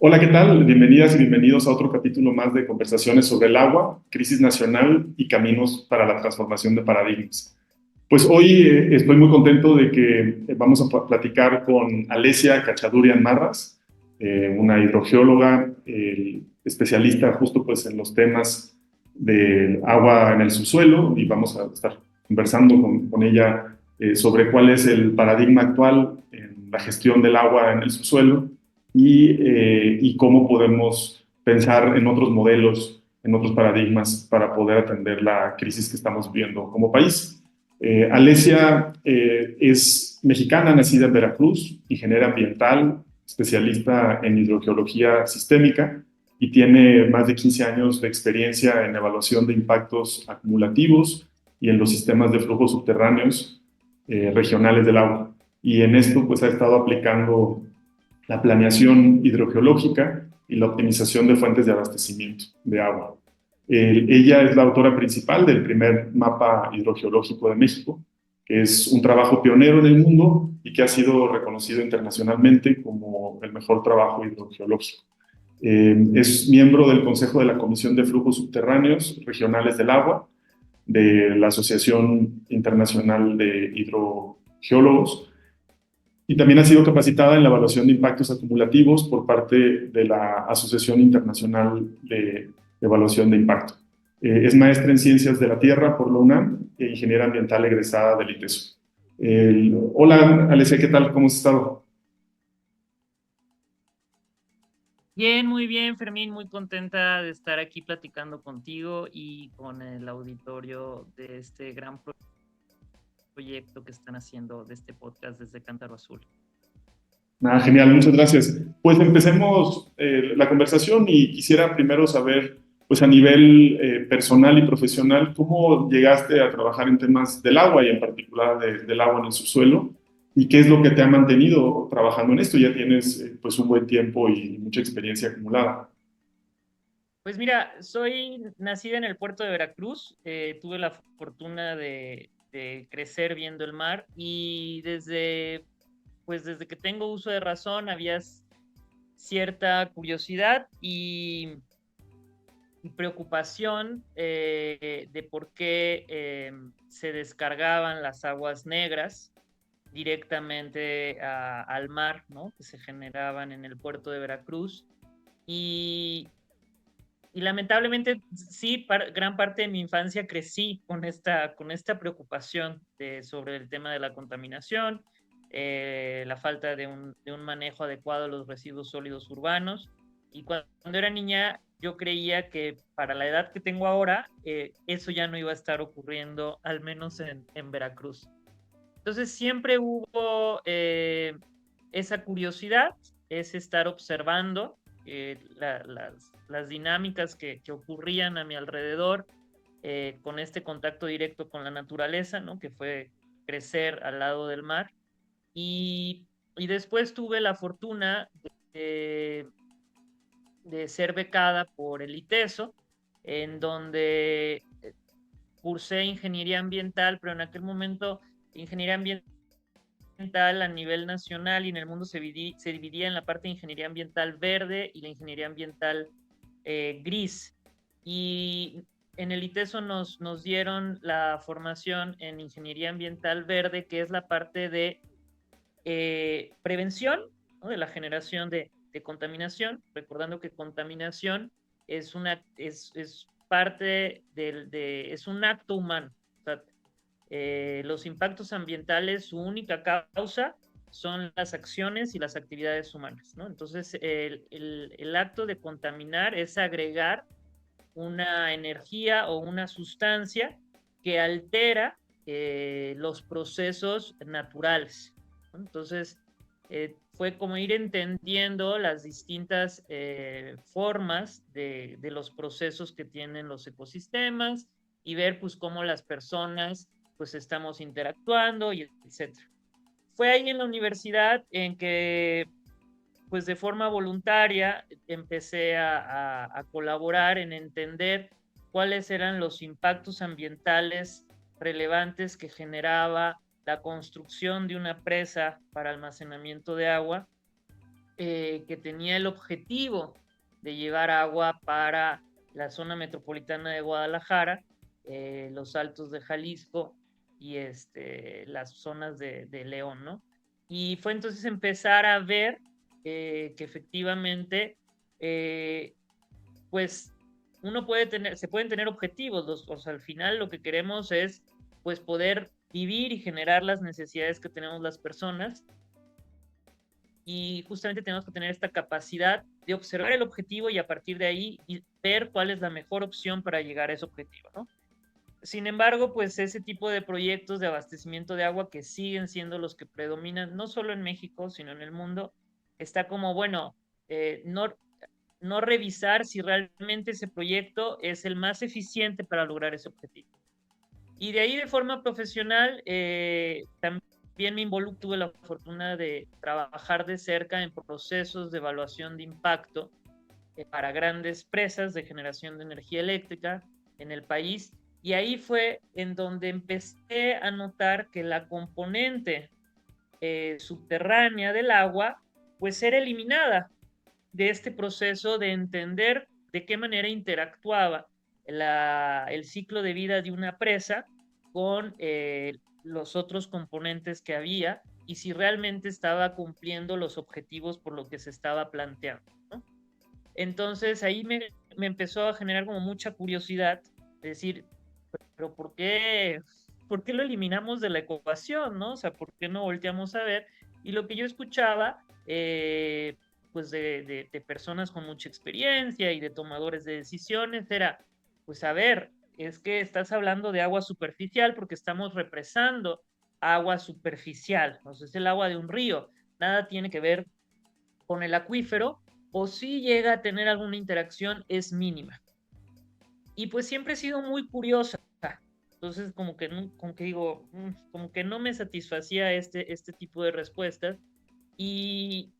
Hola, ¿qué tal? Bienvenidas y bienvenidos a otro capítulo más de Conversaciones sobre el agua, crisis nacional y caminos para la transformación de paradigmas. Pues hoy estoy muy contento de que vamos a platicar con Alesia Cachadurian Marras, una hidrogeóloga, especialista justo pues en los temas del agua en el subsuelo, y vamos a estar conversando con ella sobre cuál es el paradigma actual en la gestión del agua en el subsuelo y cómo podemos pensar en otros modelos, en otros paradigmas para poder atender la crisis que estamos viviendo como país. Alesia es mexicana, nacida en Veracruz, ingeniera ambiental, especialista en hidrogeología sistémica y tiene más de 15 años de experiencia en evaluación de impactos acumulativos y en los sistemas de flujos subterráneos regionales del agua. Y en esto pues ha estado aplicando la planeación hidrogeológica y la optimización de fuentes de abastecimiento de agua. Ella es la autora principal del primer mapa hidrogeológico de México, que es un trabajo pionero en el mundo y que ha sido reconocido internacionalmente como el mejor trabajo hidrogeológico. Es miembro del Consejo de la Comisión de Flujos Subterráneos Regionales del Agua, de la Asociación Internacional de Hidrogeólogos, y también ha sido capacitada en la evaluación de impactos acumulativos por parte de la Asociación Internacional de Evaluación de Impacto. Es maestra en Ciencias de la Tierra por la UNAM e ingeniera ambiental egresada del ITESO. Hola, Alessia, ¿qué tal? ¿Cómo has estado? Bien, muy bien, Fermín, muy contenta de estar aquí platicando contigo y con el auditorio de este gran proyecto que están haciendo de este podcast desde Cántaro Azul. Nada, genial, muchas gracias. Pues empecemos la conversación y quisiera primero saber, pues a nivel personal y profesional, ¿cómo llegaste a trabajar en temas del agua y en particular del agua en el subsuelo? ¿Y qué es lo que te ha mantenido trabajando en esto? Ya tienes pues un buen tiempo y mucha experiencia acumulada. Pues mira, soy nacida en el puerto de Veracruz, tuve la fortuna de crecer viendo el mar y desde que tengo uso de razón había cierta curiosidad y preocupación de por qué se descargaban las aguas negras directamente al mar, ¿no? Que se generaban en el puerto de Veracruz. Y, y lamentablemente, sí, gran parte de mi infancia crecí con esta preocupación sobre el tema de la contaminación, la falta de un manejo adecuado de los residuos sólidos urbanos. Y cuando era niña, yo creía que para la edad que tengo ahora, eso ya no iba a estar ocurriendo, al menos en Veracruz. Entonces siempre hubo esa curiosidad, es estar observando las dinámicas que ocurrían a mi alrededor con este contacto directo con la naturaleza, ¿no? Que fue crecer al lado del mar. Y, y después tuve la fortuna de, de ser becada por el ITESO, en donde cursé ingeniería ambiental, pero en aquel momento ingeniería ambiental a nivel nacional y en el mundo se dividía en la parte de ingeniería ambiental verde y la ingeniería ambiental gris. Y en el ITESO nos dieron la formación en ingeniería ambiental verde, que es la parte de prevención, ¿no? De la generación de contaminación, recordando que contaminación es parte es un acto humano. O sea, los impactos ambientales, su única causa son las acciones y las actividades humanas, ¿no? Entonces, el acto de contaminar es agregar una energía o una sustancia que altera los procesos naturales, ¿no? Entonces, fue como ir entendiendo las distintas formas de los procesos que tienen los ecosistemas y ver pues cómo las personas pues estamos interactuando y etcétera. Fue ahí en la universidad en que pues de forma voluntaria empecé a colaborar en entender cuáles eran los impactos ambientales relevantes que generaba la construcción de una presa para almacenamiento de agua que tenía el objetivo de llevar agua para la zona metropolitana de Guadalajara, los Altos de Jalisco y las zonas de León, ¿no? Y fue entonces empezar a ver que efectivamente, pues se pueden tener objetivos, o sea, al final lo que queremos es pues poder vivir y generar las necesidades que tenemos las personas, y justamente tenemos que tener esta capacidad de observar el objetivo y a partir de ahí ver cuál es la mejor opción para llegar a ese objetivo, ¿no? Sin embargo, pues ese tipo de proyectos de abastecimiento de agua que siguen siendo los que predominan, no solo en México, sino en el mundo, está como, bueno, no revisar si realmente ese proyecto es el más eficiente para lograr ese objetivo. Y de ahí de forma profesional, también tuve la fortuna de trabajar de cerca en procesos de evaluación de impacto para grandes presas de generación de energía eléctrica en el país. Y ahí fue en donde empecé a notar que la componente subterránea del agua pues era eliminada de este proceso de entender de qué manera interactuaba el ciclo de vida de una presa con los otros componentes que había y si realmente estaba cumpliendo los objetivos por lo que se estaba planteando, ¿no? Entonces ahí me empezó a generar como mucha curiosidad, de decir, pero ¿por qué lo eliminamos de la ecuación, no? O sea, ¿por qué no volteamos a ver? Y lo que yo escuchaba, pues de personas con mucha experiencia y de tomadores de decisiones era, pues a ver, es que estás hablando de agua superficial porque estamos represando agua superficial, o sea, es el agua de un río, nada tiene que ver con el acuífero, o si llega a tener alguna interacción, es mínima. Y pues siempre he sido muy curiosa. Entonces, como que digo, como que no me satisfacía este tipo de respuestas. Y,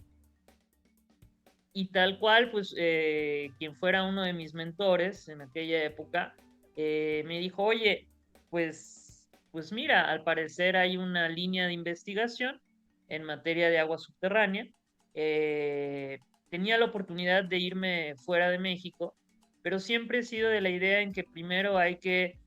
y tal cual, pues, quien fuera uno de mis mentores en aquella época, me dijo, oye, pues mira, al parecer hay una línea de investigación en materia de agua subterránea. Eh, Tenía la oportunidad de irme fuera de México, pero siempre he sido de la idea en que primero hay que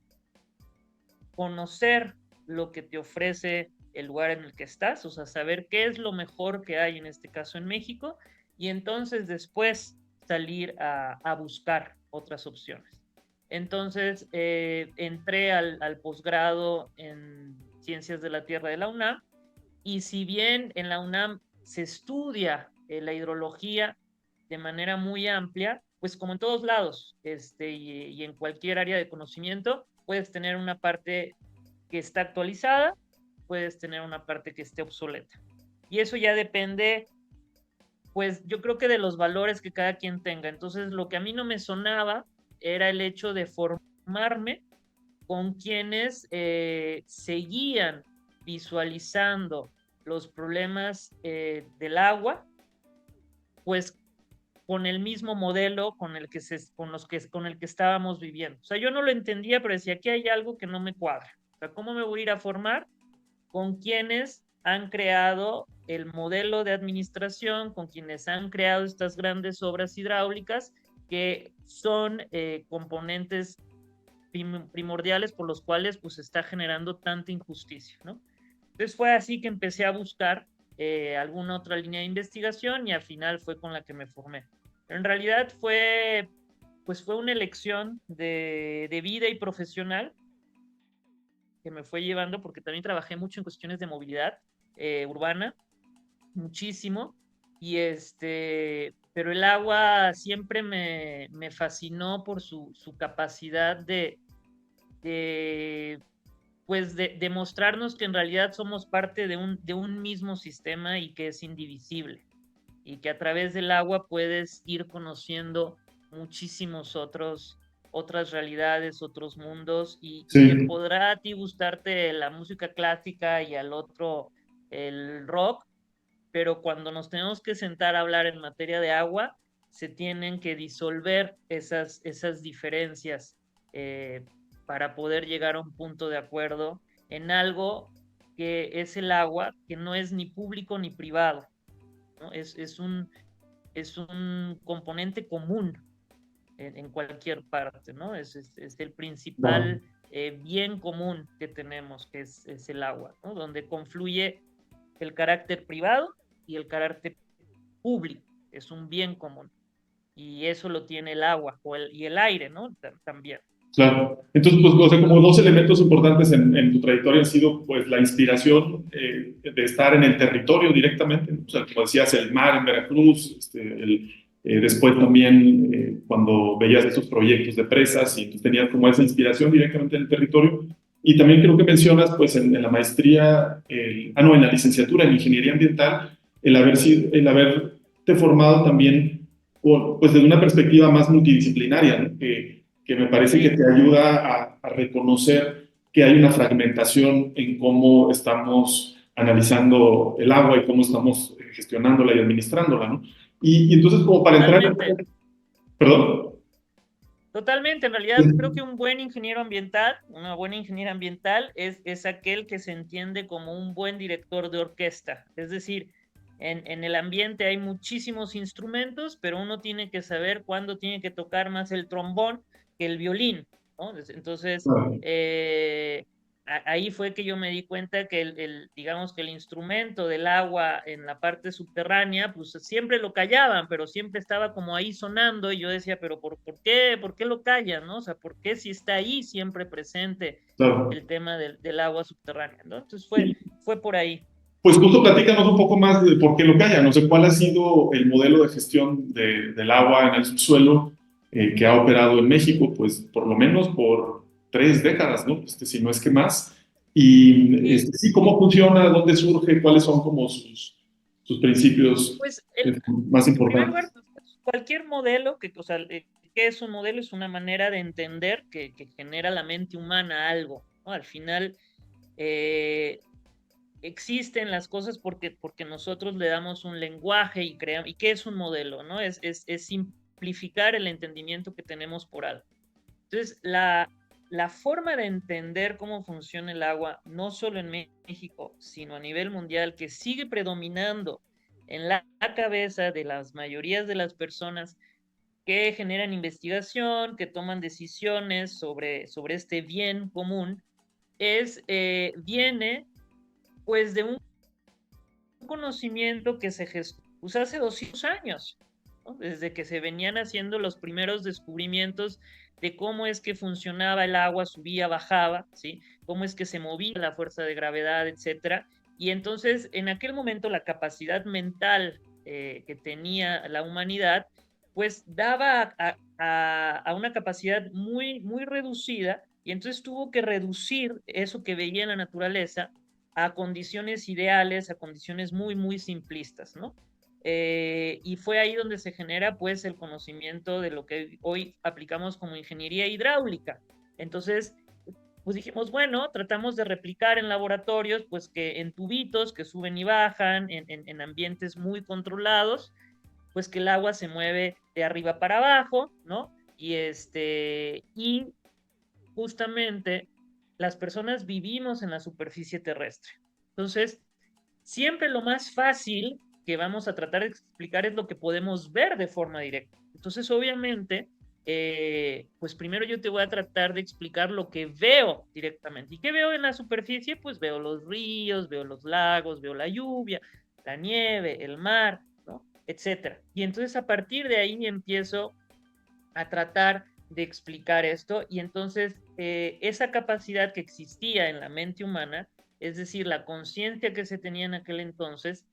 conocer lo que te ofrece el lugar en el que estás, o sea, saber qué es lo mejor que hay en este caso en México, y entonces después salir a buscar otras opciones. Entonces entré al posgrado en Ciencias de la Tierra de la UNAM, y si bien en la UNAM se estudia la hidrología de manera muy amplia, pues como en todos lados, y en cualquier área de conocimiento, puedes tener una parte que está actualizada, puedes tener una parte que esté obsoleta. Y eso ya depende, pues yo creo que de los valores que cada quien tenga. Entonces, lo que a mí no me sonaba era el hecho de formarme con quienes seguían visualizando los problemas del agua, pues con el mismo modelo con el que estábamos viviendo. O sea, yo no lo entendía, pero decía, aquí hay algo que no me cuadra. O sea, ¿cómo me voy a ir a formar con quienes han creado el modelo de administración, con quienes han creado estas grandes obras hidráulicas que son componentes primordiales por los cuales pues está generando tanta injusticia, ¿no? Entonces fue así que empecé a buscar alguna otra línea de investigación y al final fue con la que me formé. Pero en realidad fue una elección de vida y profesional que me fue llevando, porque también trabajé mucho en cuestiones de movilidad urbana, muchísimo, pero el agua siempre me fascinó por su capacidad de pues de mostrarnos que en realidad somos parte de un mismo sistema y que es indivisible y que a través del agua puedes ir conociendo muchísimos otras realidades, otros mundos y que Sí, podrá a ti gustarte la música clásica y al otro el rock, pero cuando nos tenemos que sentar a hablar en materia de agua, se tienen que disolver esas diferencias eh, para poder llegar a un punto de acuerdo en algo que es el agua, que no es ni público ni privado, ¿no? Es un componente común en cualquier parte, ¿no? Es el Claro. principal bien común que tenemos, que es el agua, ¿no? Donde confluye el carácter privado y el carácter público, es un bien común. Y eso lo tiene el agua y el aire, ¿no? También. Claro. Entonces, pues, o sea, como dos elementos importantes en tu trayectoria han sido, pues, la inspiración de estar en el territorio directamente, ¿no? O sea, como decías, el mar en Veracruz, después también cuando veías estos proyectos de presas y pues, tenías como esa inspiración directamente en el territorio. Y también creo que mencionas, pues, en la maestría, no, en la licenciatura en ingeniería ambiental, el haberte formado también, pues, desde una perspectiva más multidisciplinaria, ¿no? Que me parece que Sí, te ayuda a reconocer que hay una fragmentación en cómo estamos analizando el agua y cómo estamos gestionándola y administrándola, ¿no? Y entonces, como para entrar totalmente. perdón. Totalmente, en realidad creo que un buen ingeniero ambiental, una buena ingeniera ambiental es aquel que se entiende como un buen director de orquesta. Es decir, en el ambiente hay muchísimos instrumentos, pero uno tiene que saber cuándo tiene que tocar más el trombón que el violín, ¿no? Entonces, ahí fue que yo me di cuenta que digamos que el instrumento del agua en la parte subterránea, pues siempre lo callaban, pero siempre estaba como ahí sonando y yo decía, pero ¿por qué? ¿Por qué lo callan? ¿No? O sea, ¿por qué si está ahí siempre presente Claro. el tema del agua subterránea? ¿No? Entonces Y, fue por ahí. pues justo platícanos un poco más de por qué lo callan, no sé cuál ha sido el modelo de gestión del agua en el subsuelo que ha operado en México, pues por lo menos por 3 décadas, ¿no? Si no es que más. Y Sí, sí, ¿cómo funciona? ¿Dónde surge? ¿Cuáles son como sus principios pues más en primer lugar, importantes? cualquier modelo, o sea, ¿qué es un modelo? Es una manera de entender que genera la mente humana algo, ¿no? Al final, eh, existen las cosas porque nosotros le damos un lenguaje y creamos. ¿Y qué es un modelo? ¿No? Es simplificar el entendimiento que tenemos por algo. Entonces, la forma de entender cómo funciona el agua, no solo en México, sino a nivel mundial, que sigue predominando en la cabeza de las mayorías de las personas que generan investigación, que toman decisiones sobre este bien común, viene pues de un conocimiento que se gestó pues, hace 200 años, ¿no? Desde que se venían haciendo los primeros descubrimientos de cómo es que funcionaba el agua, subía, bajaba, ¿sí? Cómo es que se movía la fuerza de gravedad, etcétera. Y entonces, en aquel momento, la capacidad mental que tenía la humanidad, pues daba a una capacidad muy, muy reducida, y entonces tuvo que reducir eso que veía en la naturaleza a condiciones ideales, a condiciones muy, muy simplistas, ¿no? Y fue ahí donde se genera pues el conocimiento de lo que hoy aplicamos como ingeniería hidráulica. Entonces, pues dijimos, bueno, tratamos de replicar en laboratorios, pues que en tubitos que suben y bajan, en ambientes muy controlados, pues que el agua se mueve de arriba para abajo, ¿no? Y justamente las personas vivimos en la superficie terrestre. Entonces, siempre lo más fácil que vamos a tratar de explicar es lo que podemos ver de forma directa. Entonces, obviamente, pues primero yo te voy a tratar de explicar lo que veo directamente. ¿Y qué veo en la superficie? Pues veo los ríos, veo los lagos, veo la lluvia, la nieve, el mar, ¿no? Etcétera. Y entonces a partir de ahí empiezo a tratar de explicar esto y entonces esa capacidad que existía en la mente humana, es decir, la conciencia que se tenía en aquel entonces,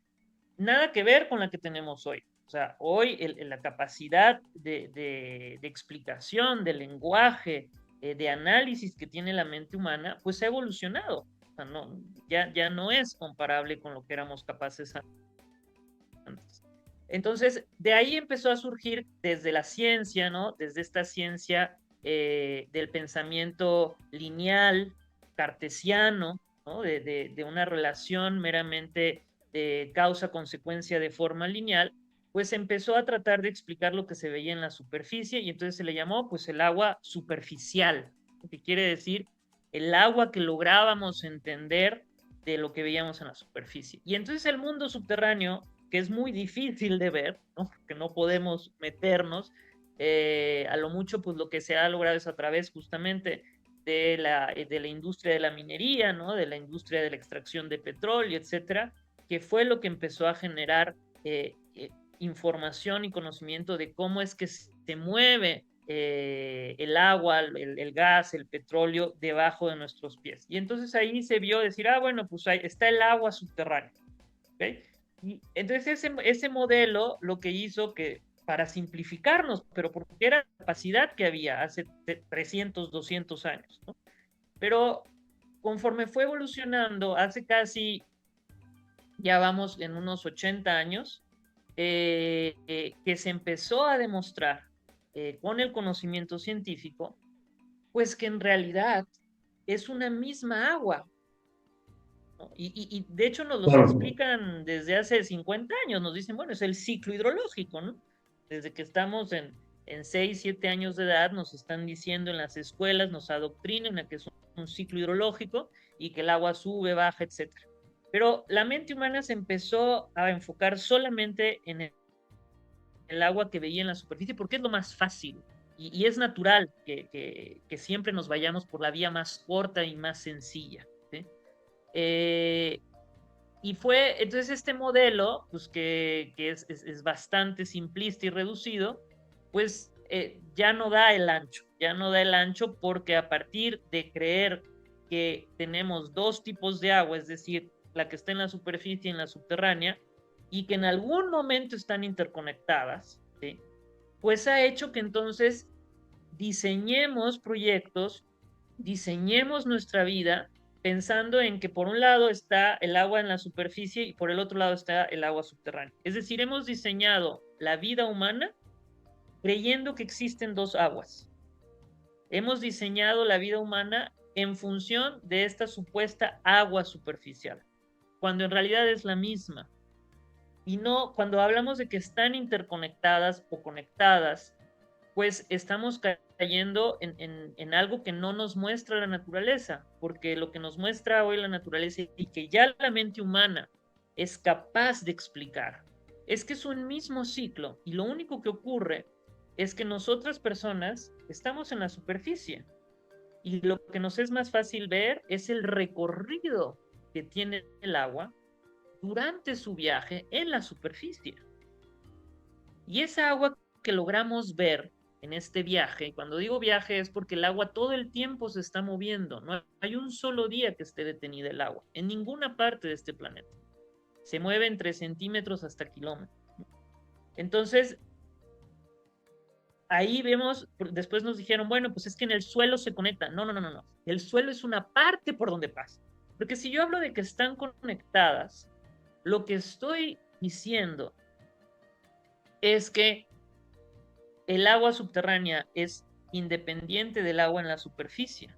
nada que ver con la que tenemos hoy. O sea, hoy la capacidad de explicación, de lenguaje, de análisis que tiene la mente humana, pues ha evolucionado. O sea, ya no es comparable con lo que éramos capaces antes. Entonces, de ahí empezó a surgir desde la ciencia, ¿no? Desde esta ciencia del pensamiento lineal, cartesiano, ¿no? De una relación meramente de causa-consecuencia de forma lineal, pues empezó a tratar de explicar lo que se veía en la superficie y entonces se le llamó pues el agua superficial, que quiere decir el agua que lográbamos entender de lo que veíamos en la superficie. Y entonces el mundo subterráneo que es muy difícil de ver, ¿no? Porque no podemos meternos. A lo mucho, pues lo que se ha logrado es a través justamente de la industria de la minería, ¿no? De la industria de la extracción de petróleo, etcétera, que fue lo que empezó a generar información y conocimiento de cómo es que se mueve el agua, el gas, el petróleo debajo de nuestros pies. Y entonces ahí se vio decir, bueno, pues ahí está el agua subterránea. ¿Okay? Y entonces ese modelo lo que hizo que, para simplificarnos, pero porque era la capacidad que había hace 300, 200 años, ¿no? Pero conforme fue evolucionando, hace casi, ya vamos en unos 80 años, que se empezó a demostrar con el conocimiento científico, pues que en realidad es una misma agua, ¿no? Y de hecho nos los Claro. explican desde hace 50 años, nos dicen, bueno, es el ciclo hidrológico, ¿no? Desde que estamos en 6, 7 años de edad, nos están diciendo en las escuelas, nos adoctrinan a que es un ciclo hidrológico y que el agua sube, baja, etcétera. Pero la mente humana se empezó a enfocar solamente en el agua que veía en la superficie porque es lo más fácil y es natural que siempre nos vayamos por la vía más corta y más sencilla, ¿sí? Eh, y fue entonces este modelo, pues que es bastante simplista y reducido, pues ya no da el ancho, ya no da el ancho porque a partir de creer que tenemos dos tipos de agua, es decir, la que está en la superficie y en la subterránea, y que en algún momento están interconectadas, ¿sí? Pues ha hecho que entonces diseñemos proyectos, diseñemos nuestra vida pensando en que por un lado está el agua en la superficie y por el otro lado está el agua subterránea. Es decir, hemos diseñado la vida humana creyendo que existen dos aguas. Hemos diseñado la vida humana en función de esta supuesta agua superficial, cuando en realidad es la misma. Y no, cuando hablamos de que están interconectadas o conectadas, pues estamos cayendo en algo que no nos muestra la naturaleza, porque lo que nos muestra hoy la naturaleza y que ya la mente humana es capaz de explicar, es que es un mismo ciclo y lo único que ocurre es que nosotras personas estamos en la superficie y lo que nos es más fácil ver es el recorrido que tiene el agua durante su viaje en la superficie. Y esa agua que logramos ver en este viaje, cuando digo viaje es porque el agua todo el tiempo se está moviendo, no hay un solo día que esté detenida el agua, en ninguna parte de este planeta. Se mueve entre centímetros hasta kilómetros. Entonces, ahí vemos, después nos dijeron, bueno, pues es que en el suelo se conecta. No, no, no, no, no. El suelo es una parte por donde pasa. Porque si yo hablo de que están conectadas, lo que estoy diciendo es que el agua subterránea es independiente del agua en la superficie,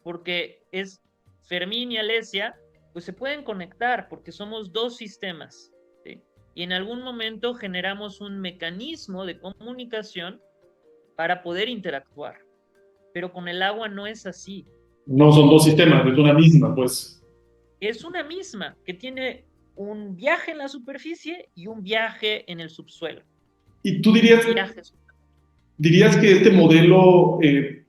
porque es Fermín y Alesia, pues se pueden conectar porque somos dos sistemas, ¿sí? Y en algún momento generamos un mecanismo de comunicación para poder interactuar, pero con el agua no es así. No son dos sistemas, es una misma, pues. Es una misma que tiene un viaje en la superficie y un viaje en el subsuelo. ¿Y tú Un dirías, viaje. dirías que este modelo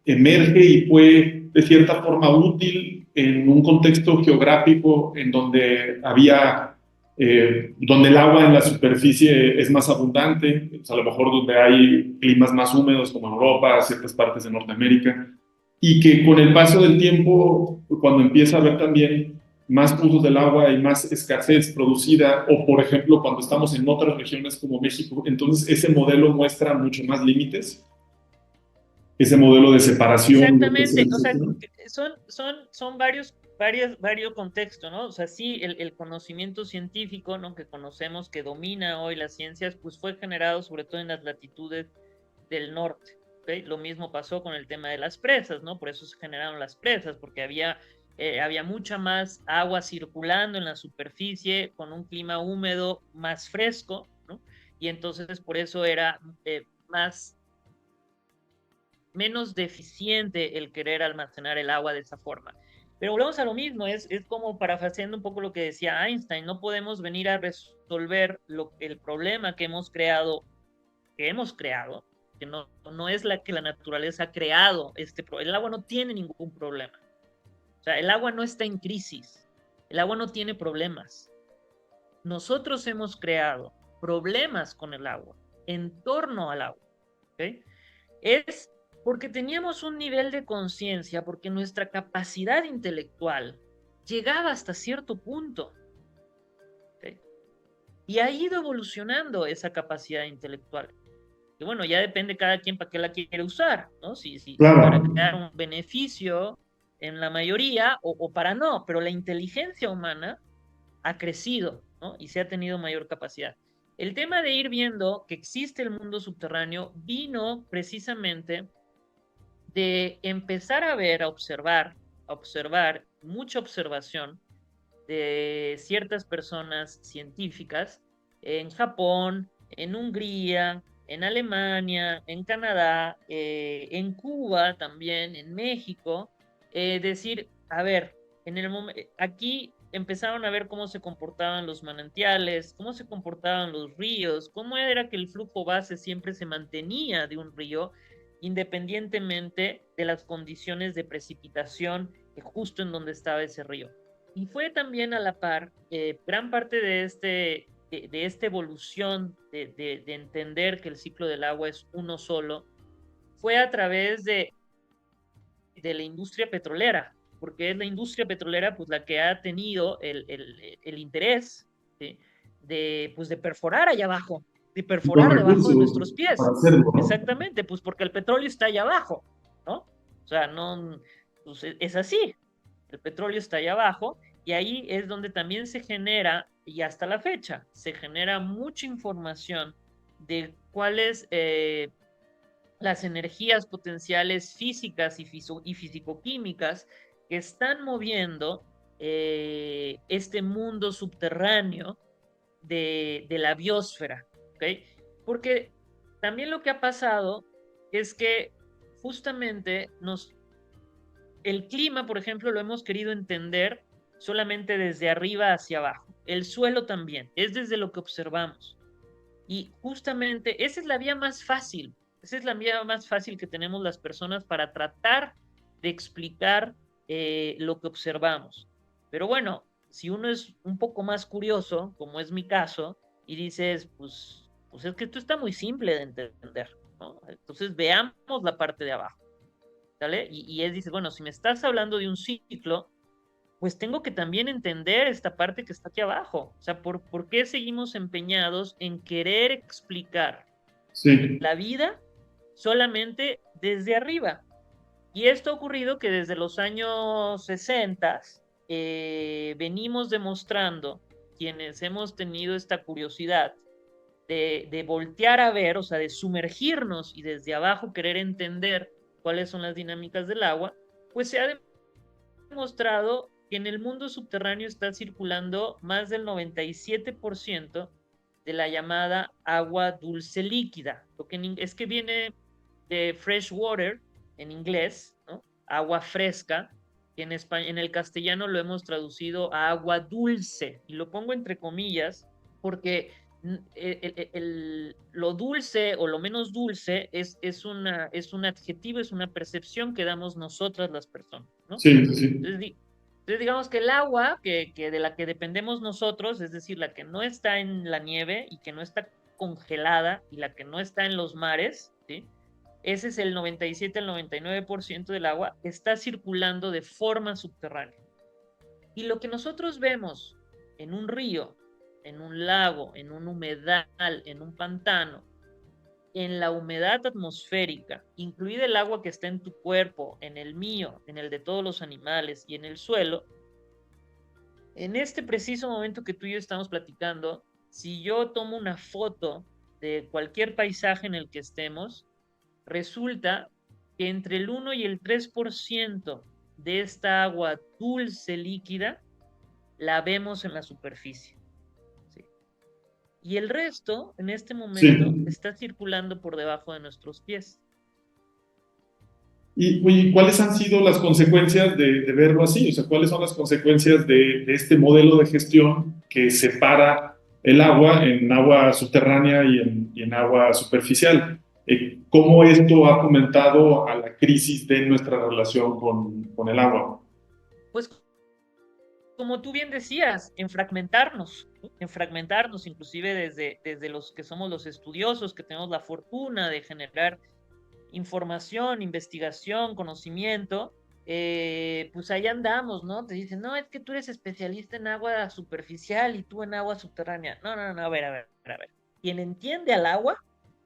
emerge y fue de cierta forma útil en un contexto geográfico en donde había, donde el agua en la superficie es más abundante, pues a lo mejor donde hay climas más húmedos como Europa, ciertas partes de Norteamérica, y que con el paso del tiempo, cuando empieza a haber también más usos del agua y más escasez producida, o por ejemplo cuando estamos en otras regiones como México, entonces ese modelo muestra mucho más límites, ese modelo de separación, de Exactamente, crecer, o sea, etcétera. son varios contextos, ¿no? O sea, sí, el conocimiento científico, ¿no? Que conocemos, que domina hoy las ciencias, pues fue generado sobre todo en las latitudes del norte, ¿ok? Lo mismo pasó con el tema de las presas, ¿no? Por eso se generaron las presas, porque había mucha más agua circulando en la superficie, con un clima húmedo más fresco, ¿no? Y entonces por eso era más menos deficiente el querer almacenar el agua de esa forma. Pero volvemos a lo mismo, es como parafraseando un poco lo que decía Einstein, no podemos venir a resolver el problema que no es la que la naturaleza ha creado el agua no tiene ningún problema. O sea, el agua no está en crisis, el agua no tiene problemas. Nosotros hemos creado problemas con el agua, en torno al agua. ¿Okay? Es porque teníamos un nivel de conciencia, porque nuestra capacidad intelectual llegaba hasta cierto punto. ¿Okay? Y ha ido evolucionando esa capacidad intelectual. Que bueno, ya depende cada quien para qué la quiere usar, ¿no? Si para Claro, crear un beneficio en la mayoría o para no, pero la inteligencia humana ha crecido, ¿no? Y se ha tenido mayor capacidad. El tema de ir viendo que existe el mundo subterráneo vino precisamente de empezar a ver, a observar, mucha observación de ciertas personas científicas en Japón, en Hungría, en Alemania, en Canadá, en Cuba también, en México, decir, a ver, aquí empezaron a ver cómo se comportaban los manantiales, cómo se comportaban los ríos, cómo era que el flujo base siempre se mantenía de un río independientemente de las condiciones de precipitación justo en donde estaba ese río. Y fue también a la par, gran parte de esta evolución de entender que el ciclo del agua es uno solo, fue a través de la industria petrolera, porque es la industria petrolera pues la que ha tenido el interés, ¿sí? Pues, de perforar allá abajo, de los perforar debajo de recursos nuestros pies. para hacerlo, ¿no? Exactamente, pues porque el petróleo está allá abajo, ¿no? O sea, no, pues es así, el petróleo está allá abajo y ahí es donde también se genera, y hasta la fecha, se genera mucha información de cuáles las energías potenciales físicas y fisicoquímicas que están moviendo este mundo subterráneo de la biosfera, ¿ok? Porque también lo que ha pasado es que justamente el clima, por ejemplo, lo hemos querido entender solamente desde arriba hacia abajo. El suelo también, es desde lo que observamos. Y justamente esa es la vía más fácil, esa es la vía más fácil que tenemos las personas para tratar de explicar lo que observamos. Pero bueno, si uno es un poco más curioso, como es mi caso, y dices, pues es que esto está muy simple de entender, ¿no? Entonces veamos la parte de abajo, ¿sale? Dice, bueno, si me estás hablando de un ciclo, pues tengo que también entender esta parte que está aquí abajo. O sea, ¿por qué seguimos empeñados en querer explicar Sí, la vida solamente desde arriba? Y esto ha ocurrido que desde los años 60 venimos demostrando, quienes hemos tenido esta curiosidad de voltear a ver, o sea, de sumergirnos y desde abajo querer entender cuáles son las dinámicas del agua, pues se ha demostrado que en el mundo subterráneo está circulando más del 97% de la llamada agua dulce líquida, lo que es que viene de fresh water en inglés, ¿no? Agua fresca, que en el castellano lo hemos traducido a agua dulce, y lo pongo entre comillas porque lo dulce o lo menos dulce es un adjetivo, es una percepción que damos nosotras las personas, ¿no? sí, sí, sí. Entonces, digamos que el agua de la que dependemos nosotros, es decir, la que no está en la nieve y que no está congelada y la que no está en los mares, ¿sí? Ese es el 97 al 99% del agua, está circulando de forma subterránea. Y lo que nosotros vemos en un río, en un lago, en un humedal, en un pantano, en la humedad atmosférica, incluida el agua que está en tu cuerpo, en el mío, en el de todos los animales y en el suelo, en este preciso momento que tú y yo estamos platicando, si yo tomo una foto de cualquier paisaje en el que estemos, resulta que entre el 1 y el 3% de esta agua dulce líquida la vemos en la superficie. ¿Sí? Y el resto, en este momento, Sí. está circulando por debajo de nuestros pies. Y oye, ¿cuáles han sido las consecuencias de verlo así? O sea, ¿cuáles son las consecuencias de este modelo de gestión que separa el agua en agua subterránea y en agua superficial? ¿Cómo esto ha comentado a la crisis de nuestra relación con el agua? Pues como tú bien decías, en fragmentarnos, inclusive desde los que somos los estudiosos, que tenemos la fortuna de generar información, investigación, conocimiento, pues ahí andamos, ¿no? Te dicen, no, es que tú eres especialista en agua superficial y tú en agua subterránea. No, no, no, a ver, a ver, a ver. Quien entiende al agua,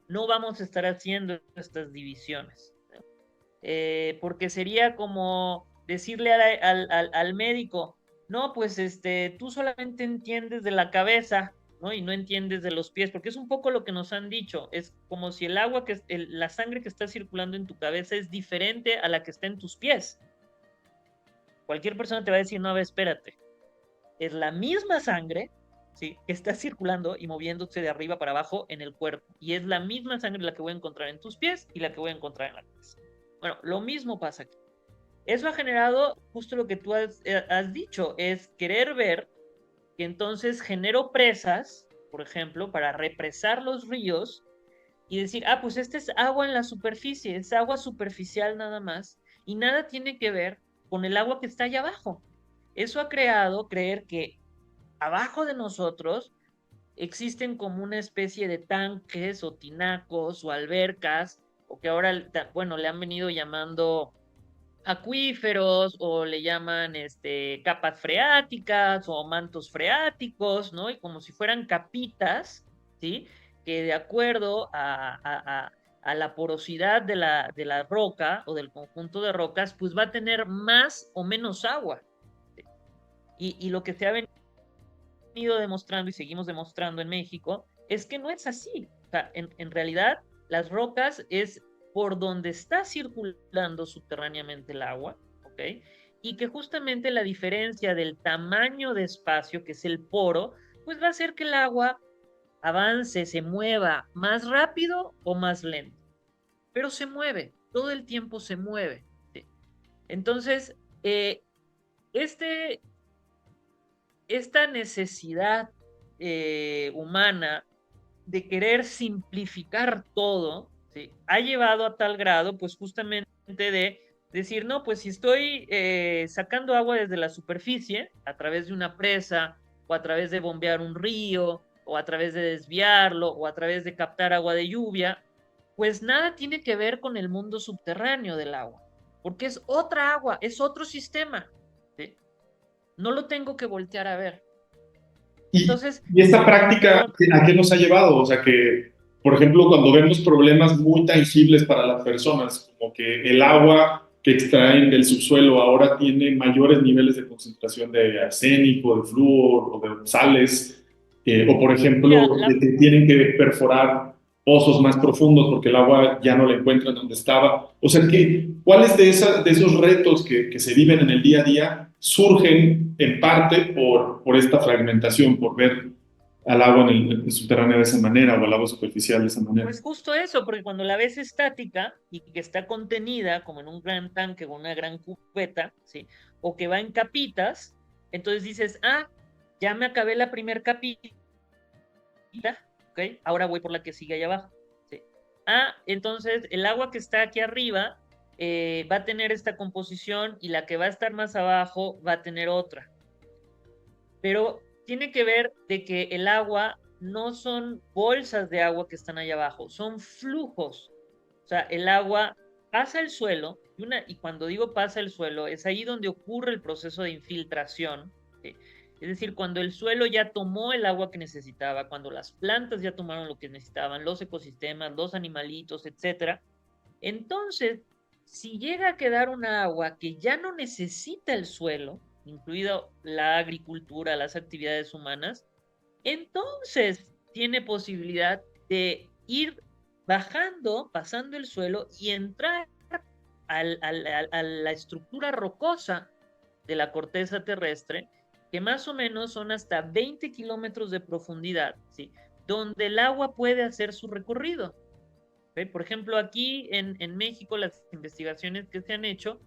no vamos a estar haciendo estas divisiones, ¿no? Porque sería como decirle al médico, no, pues tú solamente entiendes de la cabeza, ¿no? Y no entiendes de los pies, porque es un poco lo que nos han dicho, es como si el agua, la sangre que está circulando en tu cabeza es diferente a la que está en tus pies. Cualquier persona te va a decir, no, a ver, espérate, es la misma sangre, ¿sí? Que está circulando y moviéndose de arriba para abajo en el cuerpo, y es la misma sangre la que voy a encontrar en tus pies y la que voy a encontrar en la cabeza. Bueno, lo mismo pasa aquí. Eso ha generado justo lo que tú has dicho, es querer ver que entonces genero presas, por ejemplo, para represar los ríos y decir, ah, pues este es agua en la superficie, es agua superficial nada más, y nada tiene que ver con el agua que está allá abajo. Eso ha creado creer que abajo de nosotros existen como una especie de tanques o tinacos o albercas, o que ahora, bueno, le han venido llamando acuíferos o le llaman capas freáticas o mantos freáticos, ¿no? Y como si fueran capitas, ¿sí? Que de acuerdo a la porosidad de la roca o del conjunto de rocas, pues va a tener más o menos agua. Y lo que se ha venido demostrando y seguimos demostrando en México es que no es así. O sea, en realidad, las rocas es por donde está circulando subterráneamente el agua, ¿ok? Y que justamente la diferencia del tamaño de espacio, que es el poro, pues va a hacer que el agua avance, se mueva más rápido o más lento. Pero se mueve, todo el tiempo se mueve. ¿Sí? Entonces, este, esta necesidad humana de querer simplificar todo, ¿sí? Ha llevado a tal grado, pues justamente de decir, no, pues si estoy sacando agua desde la superficie, a través de una presa, o a través de bombear un río, o a través de desviarlo, o a través de captar agua de lluvia, pues nada tiene que ver con el mundo subterráneo del agua, porque es otra agua, es otro sistema, ¿sí? No lo tengo que voltear a ver. Y, Entonces, y esta práctica, perdón, ¿a qué nos ha llevado? O sea, que, por ejemplo, cuando vemos problemas muy tangibles para las personas, como que el agua que extraen del subsuelo ahora tiene mayores niveles de concentración de arsénico, de flúor o de sales, o por mira, ejemplo, de que tienen que perforar pozos más profundos porque el agua ya no la encuentran donde estaba. O sea, ¿cuáles de esos retos que se viven en el día a día surgen en parte por esta fragmentación, por ver al agua en el subterráneo de esa manera o al agua superficial de esa manera? pues justo eso, porque cuando la ves estática y que está contenida como en un gran tanque o una gran cubeta, ¿sí? O que va en capitas, entonces dices, ah, ya me acabé la primer capita, ¿ok? Ahora voy por la que sigue allá abajo, ¿sí? Ah, entonces el agua que está aquí arriba va a tener esta composición y la que va a estar más abajo va a tener otra. Pero tiene que ver de que el agua no son bolsas de agua que están allá abajo, son flujos. O sea, el agua pasa el suelo y cuando digo pasa el suelo, es ahí donde ocurre el proceso de infiltración. ¿Sí? Es decir, cuando el suelo ya tomó el agua que necesitaba, cuando las plantas ya tomaron lo que necesitaban, los ecosistemas, los animalitos, etcétera. Entonces, si llega a quedar una agua que ya no necesita el suelo, incluida la agricultura, las actividades humanas, entonces tiene posibilidad de ir bajando, pasando el suelo y entrar a la estructura rocosa de la corteza terrestre, que más o menos son hasta 20 kilómetros de profundidad, ¿sí? Donde el agua puede hacer su recorrido. ¿ok? Por ejemplo, aquí en México, las investigaciones que se han hecho,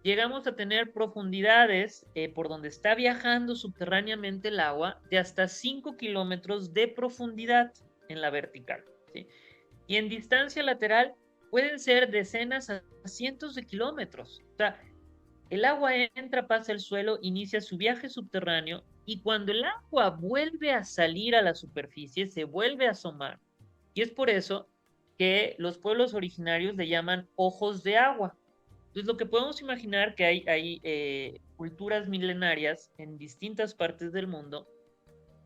llegamos a tener profundidades por donde está viajando subterráneamente el agua de hasta 5 kilómetros de profundidad en la vertical, ¿sí? Y en distancia lateral pueden ser decenas a cientos de kilómetros. O sea, el agua entra, pasa el suelo, inicia su viaje subterráneo y cuando el agua vuelve a salir a la superficie, se vuelve a asomar. Y es por eso que los pueblos originarios le llaman ojos de agua. Entonces, lo que podemos imaginar que hay culturas milenarias en distintas partes del mundo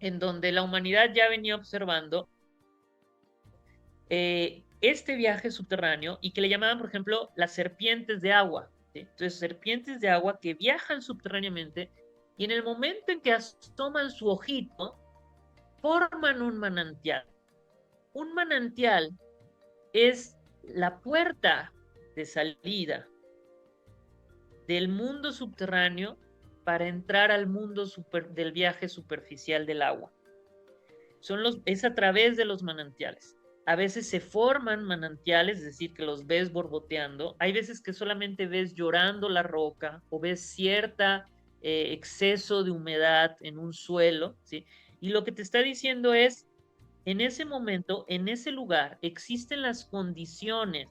en donde la humanidad ya venía observando este viaje subterráneo y que le llamaban, por ejemplo, las serpientes de agua. ¿Sí? Entonces, serpientes de agua que viajan subterráneamente y en el momento en que asoman su ojito, forman un manantial. Un manantial es la puerta de salida del mundo subterráneo para entrar al mundo del viaje superficial del agua. Es a través de los manantiales. A veces se forman manantiales, es decir, que los ves borboteando. Hay veces que solamente ves llorando la roca o ves cierta exceso de humedad en un suelo, ¿sí? Y lo que te está diciendo es, en ese momento, en ese lugar, existen las condiciones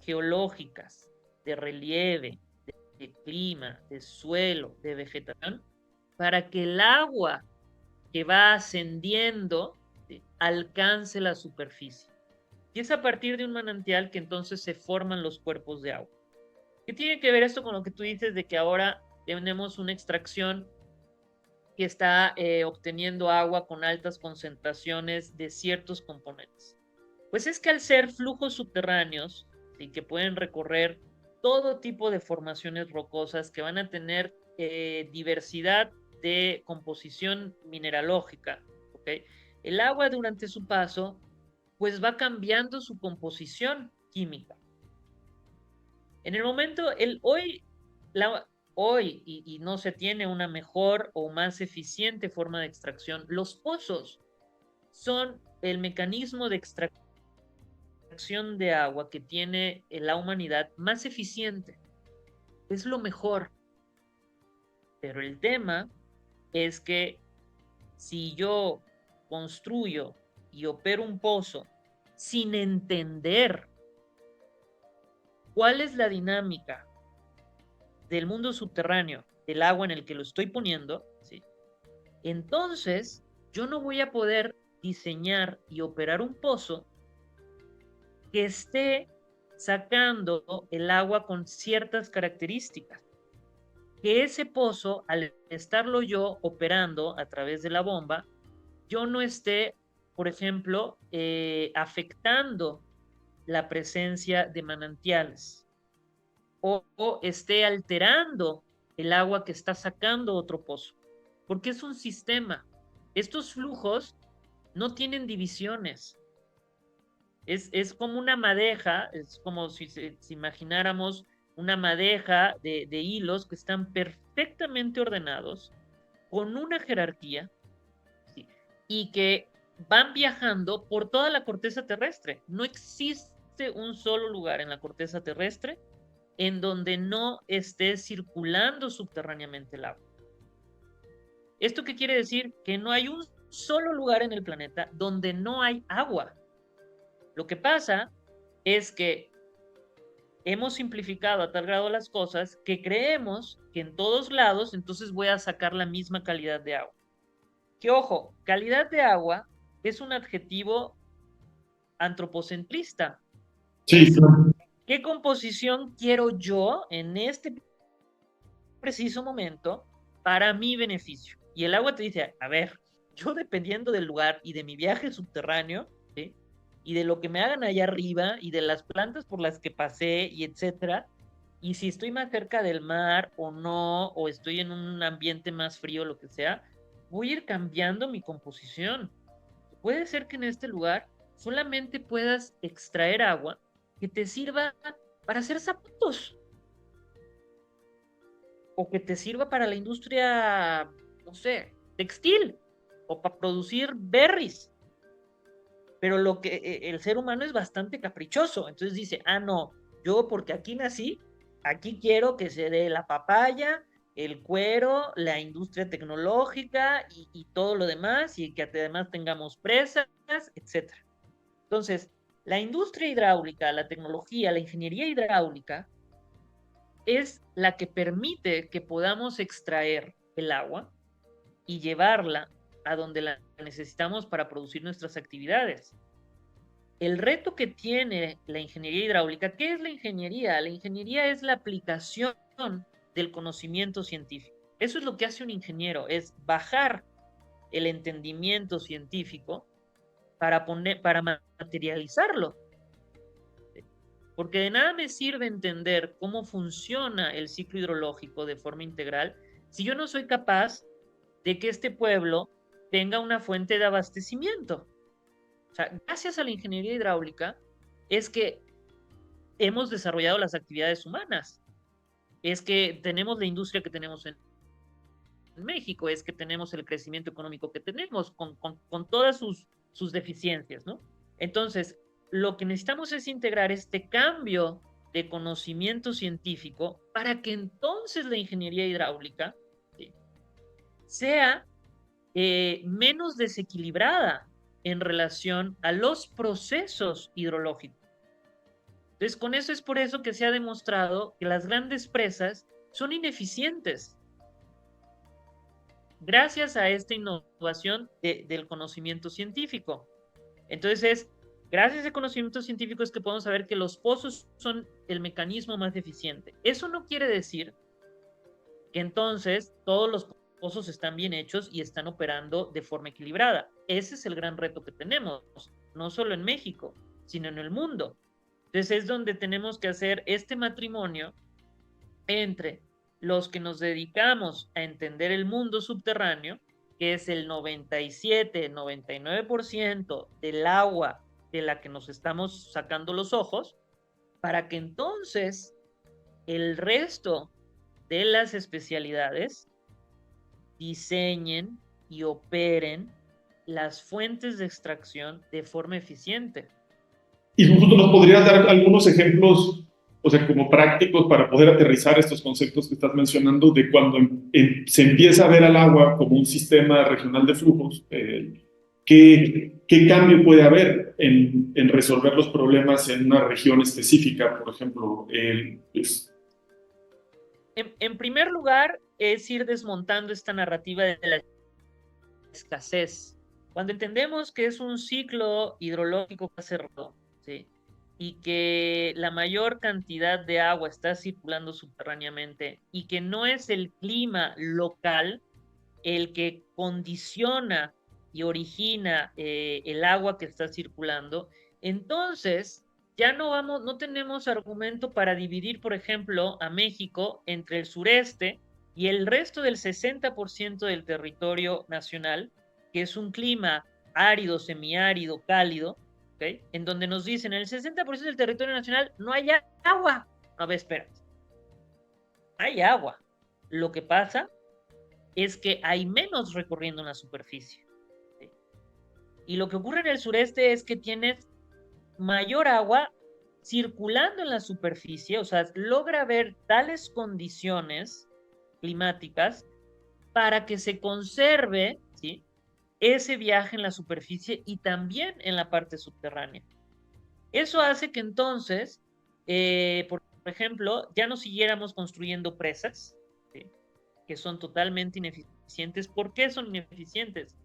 geológicas, de relieve, de clima, de suelo, de vegetación, para que el agua que va ascendiendo alcance la superficie. Y es a partir de un manantial que entonces se forman los cuerpos de agua. ¿Qué tiene que ver esto con lo que tú dices de que ahora tenemos una extracción que está obteniendo agua con altas concentraciones de ciertos componentes? Pues es que al ser flujos subterráneos y que pueden recorrer todo tipo de formaciones rocosas que van a tener diversidad de composición mineralógica, ¿ok? El agua durante su paso pues va cambiando su composición química. En el momento, hoy y no se tiene una mejor o más eficiente forma de extracción, los pozos son el mecanismo de extracción de agua que tiene la humanidad más eficiente. Es lo mejor. Pero el tema es que si yo construyo y opero un pozo sin entender cuál es la dinámica del mundo subterráneo, del agua en el que lo estoy poniendo, ¿sí? Entonces yo no voy a poder diseñar y operar un pozo que esté sacando el agua con ciertas características. Que ese pozo, al estarlo yo operando a través de la bomba, yo no esté, por ejemplo, afectando la presencia de manantiales o esté alterando el agua que está sacando otro pozo, porque es un sistema. Estos flujos no tienen divisiones. Es como una madeja, es como si imagináramos una madeja de hilos que están perfectamente ordenados, con una jerarquía, ¿sí? Y que van viajando por toda la corteza terrestre. No existe un solo lugar en la corteza terrestre en donde no esté circulando subterráneamente el agua. ¿Esto qué quiere decir? Que no hay un solo lugar en el planeta donde no hay agua. Lo que pasa es que hemos simplificado a tal grado las cosas que creemos que en todos lados entonces voy a sacar la misma calidad de agua. Que ojo, calidad de agua es un adjetivo antropocentrista. Sí, Es claro. qué composición quiero yo en este preciso momento para mi beneficio. Y el agua te dice, a ver, yo dependiendo del lugar y de mi viaje subterráneo, ¿sí? Y de lo que me hagan allá arriba y de las plantas por las que pasé y etcétera, y si estoy más cerca del mar o no, o estoy en un ambiente más frío, lo que sea, voy a ir cambiando mi composición. Puede ser que en este lugar solamente puedas extraer agua que te sirva para hacer zapatos o que te sirva para la industria, no sé, textil o para producir berries. pero lo que el ser humano es bastante caprichoso, entonces dice, no, yo porque aquí nací, aquí quiero que se dé la papaya, el cuero, la industria tecnológica y todo lo demás, y que además tengamos presas, etcétera. Entonces, la industria hidráulica, la tecnología, la ingeniería hidráulica es la que permite que podamos extraer el agua y llevarla a donde la necesitamos para producir nuestras actividades. El reto que tiene la ingeniería hidráulica, ¿qué es la ingeniería? La ingeniería es la aplicación del conocimiento científico. Eso es lo que hace un ingeniero, es bajar el entendimiento científico para materializarlo. Porque de nada me sirve entender cómo funciona el ciclo hidrológico de forma integral si yo no soy capaz de que este pueblo tenga una fuente de abastecimiento. O sea, gracias a la ingeniería hidráulica es que hemos desarrollado las actividades humanas, es que tenemos la industria que tenemos en México, es que tenemos el crecimiento económico que tenemos con todas sus deficiencias, ¿no? Entonces, lo que necesitamos es integrar este cambio de conocimiento científico para que entonces la ingeniería hidráulica, ¿sí?, sea menos desequilibrada en relación a los procesos hidrológicos. Entonces, con eso es por eso que se ha demostrado que las grandes presas son ineficientes gracias a esta innovación del conocimiento científico. Entonces, gracias a ese conocimiento científico es que podemos saber que los pozos son el mecanismo más eficiente. Eso no quiere decir que entonces todos los pozos están bien hechos y están operando de forma equilibrada. Ese es el gran reto que tenemos, no solo en México, sino en el mundo. Entonces es donde tenemos que hacer este matrimonio entre los que nos dedicamos a entender el mundo subterráneo, que es el 97, 99% del agua de la que nos estamos sacando los ojos, para que entonces el resto de las especialidades diseñen y operen las fuentes de extracción de forma eficiente. Y justo nos podrías dar algunos ejemplos, o sea, como prácticos para poder aterrizar estos conceptos que estás mencionando de cuando se empieza a ver al agua como un sistema regional de flujos, ¿qué cambio puede haber en resolver los problemas en una región específica? Por ejemplo, pues, en primer lugar, es ir desmontando esta narrativa de la escasez. Cuando entendemos que es un ciclo hidrológico cerrado, ¿sí?, y que la mayor cantidad de agua está circulando subterráneamente y que no es el clima local el que condiciona y origina el agua que está circulando, entonces ya no tenemos argumento para dividir, por ejemplo, a México entre el sureste y el resto del 60% del territorio nacional, que es un clima árido, semiárido, cálido, ¿okay?, en donde nos dicen en el 60% del territorio nacional no hay agua. A ver, espérate. Hay agua. Lo que pasa es que hay menos recorriendo en la superficie. ¿Sí? Y lo que ocurre en el sureste es que tienes mayor agua circulando en la superficie, o sea, logra haber tales condiciones climáticas para que se conserve, ¿sí?, ese viaje en la superficie y también en la parte subterránea. Eso hace que entonces, por ejemplo, ya no siguiéramos construyendo presas, ¿sí?, que son totalmente ineficientes. ¿Por qué son ineficientes?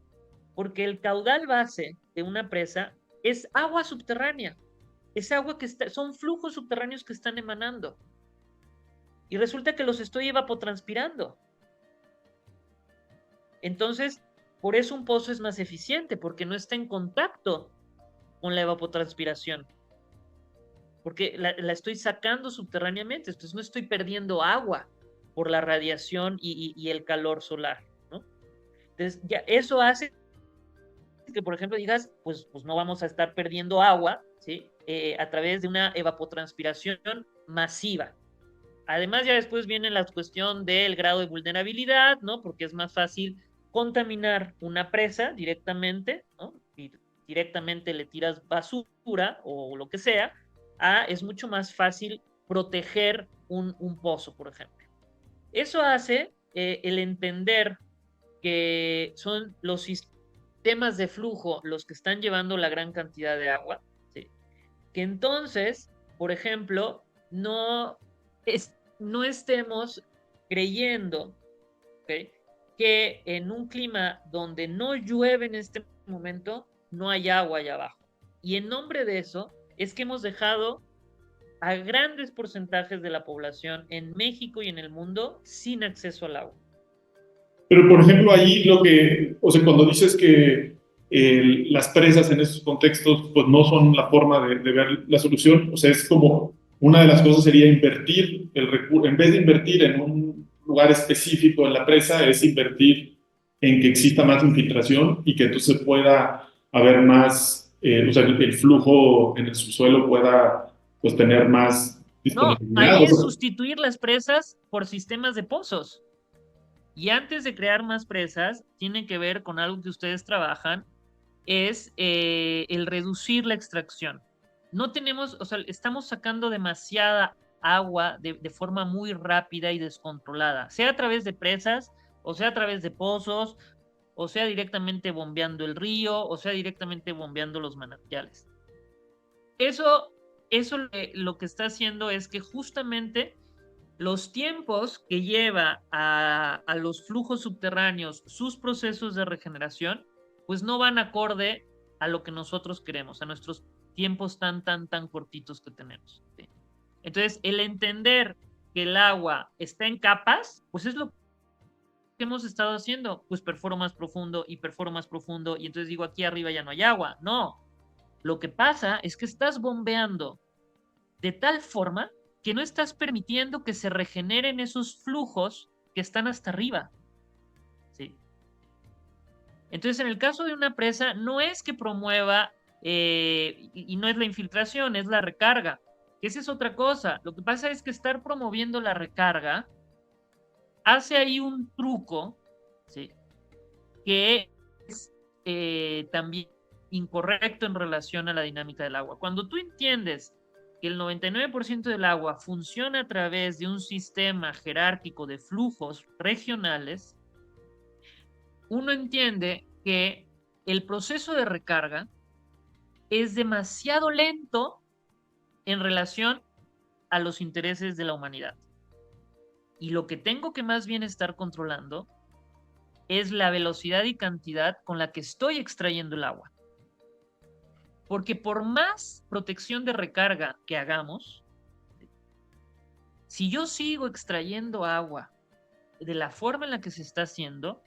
Porque el caudal base de una presa es agua subterránea, es agua son flujos subterráneos que están emanando. Y resulta que los estoy evapotranspirando. Entonces, por eso un pozo es más eficiente, porque no está en contacto con la evapotranspiración. Porque la estoy sacando subterráneamente, entonces no estoy perdiendo agua por la radiación y el calor solar, ¿no? Entonces, ya eso hace que, por ejemplo, digas, pues no vamos a estar perdiendo agua, ¿sí?, a través de una evapotranspiración masiva. Además, ya después viene la cuestión del grado de vulnerabilidad, ¿no? Porque es más fácil contaminar una presa directamente, ¿no?, y directamente le tiras basura o lo que sea, es mucho más fácil proteger un pozo, por ejemplo. Eso hace el entender que son los sistemas de flujo los que están llevando la gran cantidad de agua, ¿sí? Que entonces, por ejemplo, no estemos creyendo, ¿okay?, que en un clima donde no llueve en este momento, no hay agua allá abajo. Y en nombre de eso es que hemos dejado a grandes porcentajes de la población en México y en el mundo sin acceso al agua. Pero, por ejemplo, ahí o sea, cuando dices que las presas en esos contextos, pues no son la forma de ver la solución, o sea, es como una de las cosas sería invertir el recurso, en vez de invertir en un lugar específico en la presa, es invertir en que exista más infiltración y que entonces pueda haber más, o sea, el flujo en el subsuelo pueda, pues, tener más No, disponibilidad. ahí O es sea, sustituir las presas por sistemas de pozos. Y antes de crear más presas, tiene que ver con algo que ustedes trabajan, es el reducir la extracción. No tenemos, o sea, estamos sacando demasiada agua de forma muy rápida y descontrolada, sea a través de presas, o sea a través de pozos, o sea directamente bombeando el río, o sea directamente bombeando los manantiales. Eso lo que está haciendo es que justamente los tiempos que lleva a los flujos subterráneos sus procesos de regeneración, pues no van acorde a lo que nosotros queremos, a nuestros tiempos tan cortitos que tenemos, ¿sí? Entonces, el entender que el agua está en capas, pues es lo que hemos estado haciendo, pues perforo más profundo y perforo más profundo, y entonces digo, aquí arriba ya no hay agua. No, lo que pasa es que estás bombeando de tal forma que no estás permitiendo que se regeneren esos flujos que están hasta arriba, ¿sí? Entonces, en el caso de una presa, no es que promueva, y no es la infiltración, es la recarga, que esa es otra cosa. Lo que pasa es que estar promoviendo la recarga hace ahí un truco, ¿sí?, que es también incorrecto en relación a la dinámica del agua. Cuando tú entiendes que el 99% del agua funciona a través de un sistema jerárquico de flujos regionales, uno entiende que el proceso de recarga es demasiado lento en relación a los intereses de la humanidad. Y lo que tengo que más bien estar controlando es la velocidad y cantidad con la que estoy extrayendo el agua. Porque por más protección de recarga que hagamos, si yo sigo extrayendo agua de la forma en la que se está haciendo,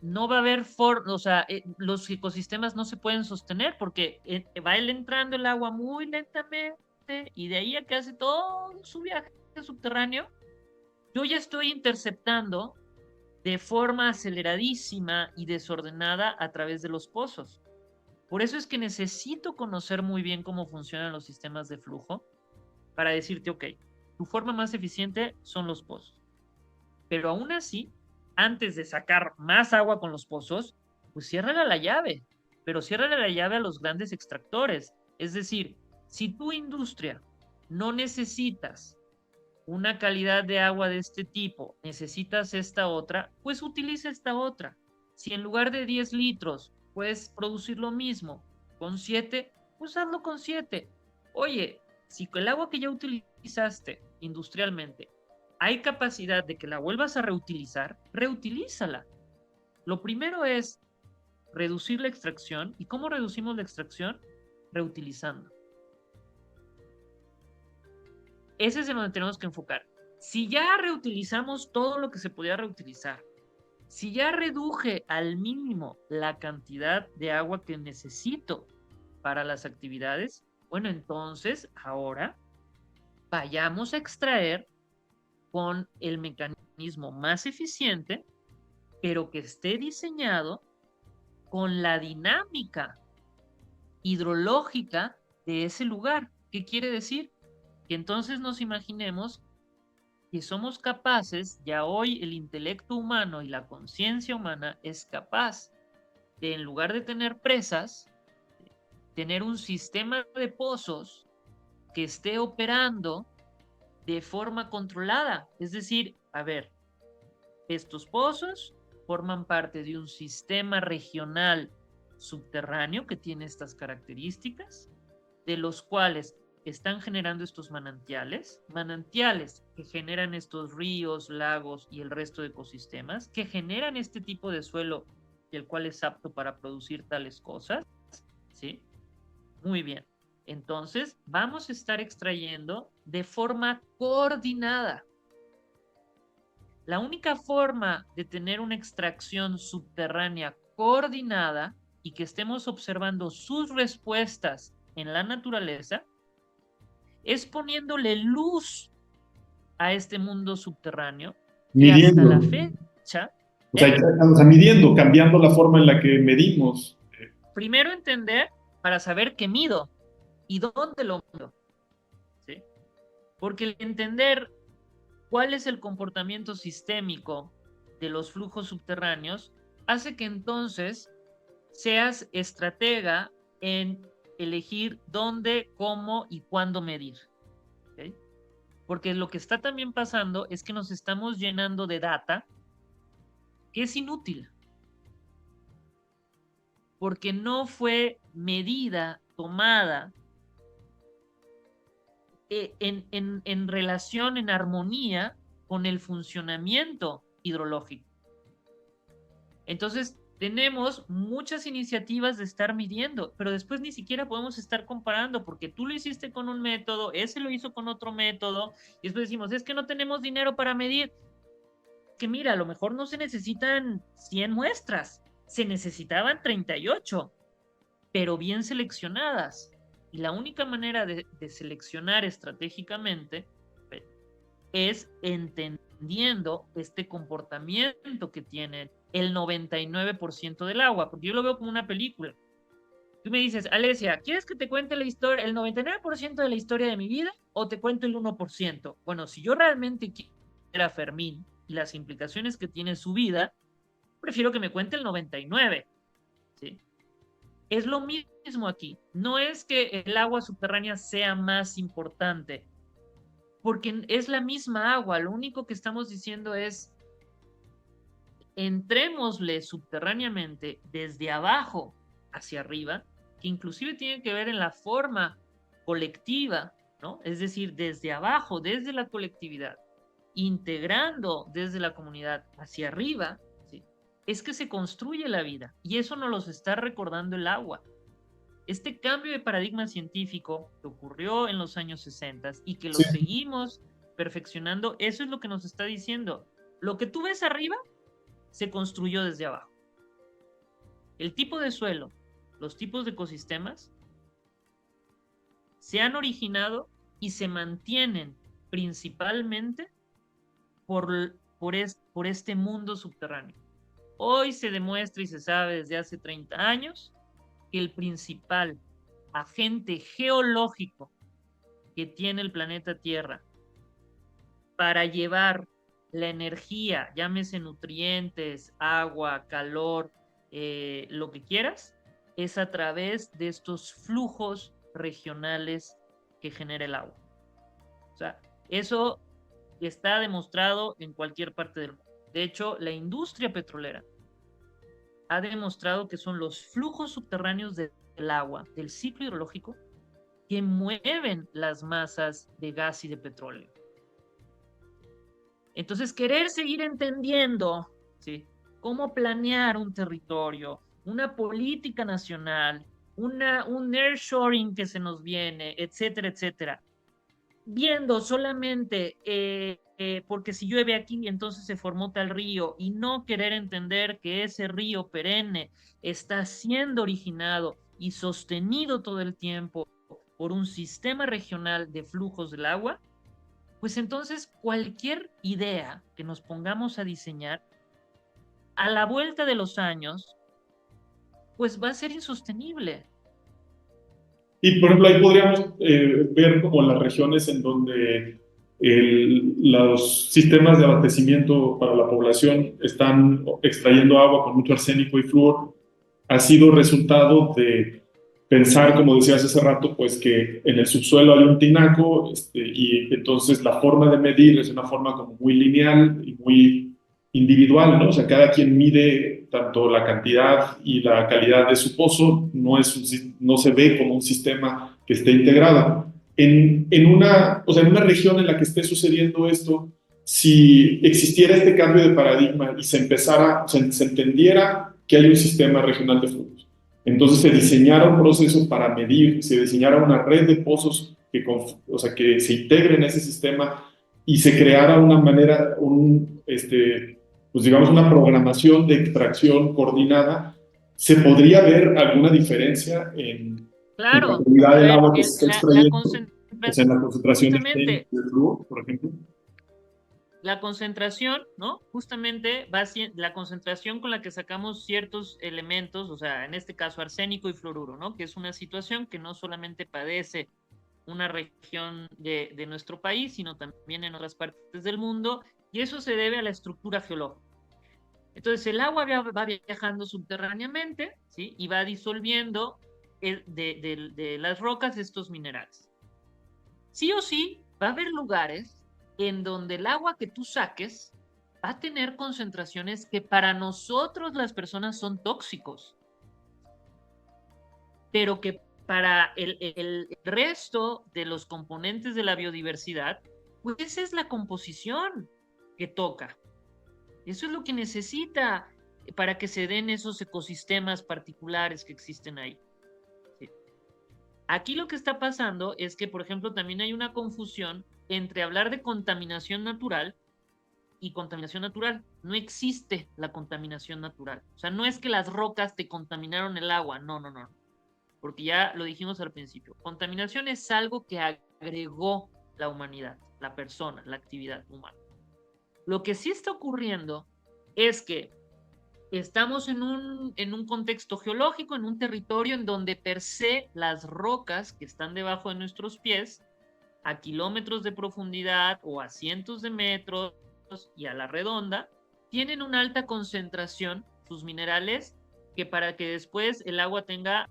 no va a haber o sea, los ecosistemas no se pueden sostener porque va entrando el agua muy lentamente y de ahí a que hace todo su viaje subterráneo, yo ya estoy interceptando de forma aceleradísima y desordenada a través de los pozos. Por eso es que necesito conocer muy bien cómo funcionan los sistemas de flujo para decirte, ok, tu forma más eficiente son los pozos. Pero aún así, antes de sacar más agua con los pozos, pues ciérrale la llave, pero ciérrale la llave a los grandes extractores. Es decir, si tu industria no necesitas una calidad de agua de este tipo, necesitas esta otra, pues utiliza esta otra. Si en lugar de 10 litros puedes producir lo mismo con 7, pues hazlo con 7. Oye, si el agua que ya utilizaste industrialmente hay capacidad de que la vuelvas a reutilizar, reutilízala. Lo primero es reducir la extracción. ¿Y cómo reducimos la extracción? Reutilizando. Ese es en donde tenemos que enfocar. Si ya reutilizamos todo lo que se podía reutilizar, si ya reduje al mínimo la cantidad de agua que necesito para las actividades, bueno, entonces ahora vayamos a extraer con el mecanismo más eficiente, pero que esté diseñado con la dinámica hidrológica de ese lugar. ¿Qué quiere decir? Que entonces nos imaginemos que somos capaces, ya hoy el intelecto humano y la conciencia humana es capaz de, en lugar de tener presas, tener un sistema de pozos que esté operando de forma controlada. Es decir, a ver, estos pozos forman parte de un sistema regional subterráneo que tiene estas características, de los cuales están generando estos manantiales que generan estos ríos, lagos y el resto de ecosistemas, que generan este tipo de suelo y el cual es apto para producir tales cosas, ¿sí? Muy bien. Entonces, vamos a estar extrayendo de forma coordinada. La única forma de tener una extracción subterránea coordinada y que estemos observando sus respuestas en la naturaleza es poniéndole luz a este mundo subterráneo que hasta la Midiendo. fecha, O sea, midiendo, cambiando la forma en la que medimos. primero entender para saber qué mido y dónde lo mido, ¿sí? Porque el entender cuál es el comportamiento sistémico de los flujos subterráneos hace que entonces seas estratega en elegir dónde, cómo y cuándo medir. ¿Okay? Porque lo que está también pasando es que nos estamos llenando de data que es inútil, porque no fue medida, tomada en relación, en armonía con el funcionamiento hidrológico. Entonces, tenemos muchas iniciativas de estar midiendo, pero después ni siquiera podemos estar comparando porque tú lo hiciste con un método, ese lo hizo con otro método, y después decimos, es que no tenemos dinero para medir. Que mira, a lo mejor no se necesitan 100 muestras, se necesitaban 38, pero bien seleccionadas. Y la única manera de seleccionar estratégicamente es entendiendo este comportamiento que tiene el 99% del agua, porque yo lo veo como una película. Tú me dices, Alesia, ¿quieres que te cuente la historia, el 99% de la historia de mi vida o te cuento el 1%? Bueno, si yo realmente quiero a Fermín y las implicaciones que tiene su vida, prefiero que me cuente el 99%. ¿Sí? Es lo mismo aquí. No es que el agua subterránea sea más importante, porque es la misma agua. Lo único que estamos diciendo es, entrémosle subterráneamente desde abajo hacia arriba, que inclusive tiene que ver en la forma colectiva, ¿no? Es decir, desde abajo, desde la colectividad, integrando desde la comunidad hacia arriba, ¿sí? Es que se construye la vida y eso nos lo está recordando el agua. Este cambio de paradigma científico que ocurrió en los años 60 y que lo Sí. seguimos perfeccionando, eso es lo que nos está diciendo. Lo que tú ves arriba se construyó desde abajo. El tipo de suelo, los tipos de ecosistemas se han originado y se mantienen principalmente por este mundo subterráneo. Hoy se demuestra y se sabe desde hace 30 años que el principal agente geológico que tiene el planeta Tierra para llevar la energía, llámese nutrientes, agua, calor, lo que quieras, es a través de estos flujos regionales que genera el agua. O sea, eso está demostrado en cualquier parte del mundo. De hecho, la industria petrolera ha demostrado que son los flujos subterráneos del agua, del ciclo hidrológico, que mueven las masas de gas y de petróleo. Entonces, querer seguir entendiendo, ¿sí?, cómo planear un territorio, una política nacional, un nearshoring que se nos viene, etcétera, etcétera, viendo solamente porque si llueve aquí, entonces se formó tal río, y no querer entender que ese río perenne está siendo originado y sostenido todo el tiempo por un sistema regional de flujos del agua, pues entonces cualquier idea que nos pongamos a diseñar, a la vuelta de los años, pues va a ser insostenible. Y por ejemplo, ahí podríamos ver como las regiones en donde los sistemas de abastecimiento para la población están extrayendo agua con mucho arsénico y flúor. ha sido resultado de pensar, como decías hace rato, pues que en el subsuelo hay un tinaco, y entonces la forma de medir es una forma como muy lineal y muy individual, ¿no? O sea, cada quien mide tanto la cantidad y la calidad de su pozo, no se ve como un sistema que esté integrado. O sea, en una región en la que esté sucediendo esto, si existiera este cambio de paradigma y se entendiera que hay un sistema regional de flujos, entonces se diseñara un proceso para medir, se diseñara una red de pozos o sea, que se integre en ese sistema y se creara una manera, pues digamos, una programación de extracción coordinada, se podría ver alguna diferencia en la Claro, calidad a del ver, agua que se está la extrayendo, o sea, en la concentración, concentración de arsénico justamente, y de flúor, por ejemplo. la concentración, ¿no? Justamente la concentración con la que sacamos ciertos elementos, o sea, en este caso arsénico y fluoruro, ¿no? Que es una situación que no solamente padece una región de nuestro país, sino también en otras partes del mundo, y eso se debe a la estructura geológica. Entonces, el agua va viajando subterráneamente, ¿sí? Y va disolviendo de las rocas estos minerales. Sí o sí, va a haber lugares en donde el agua que tú saques va a tener concentraciones que para nosotros las personas son tóxicos, pero que para el resto de los componentes de la biodiversidad, pues esa es la composición que toca. Eso es lo que necesita para que se den esos ecosistemas particulares que existen ahí. ¿Sí? Aquí lo que está pasando es que, por ejemplo, también hay una confusión entre hablar de contaminación natural y contaminación natural. No existe la contaminación natural. O sea, no es que las rocas te contaminaron el agua. No, no, no. Porque ya lo dijimos al principio. Contaminación es algo que agregó la humanidad, la persona, la actividad humana. Lo que sí está ocurriendo es que estamos en un contexto geológico, en un territorio en donde per se las rocas que están debajo de nuestros pies, a kilómetros de profundidad o a cientos de metros y a la redonda, tienen una alta concentración, sus minerales, que para que después el agua tenga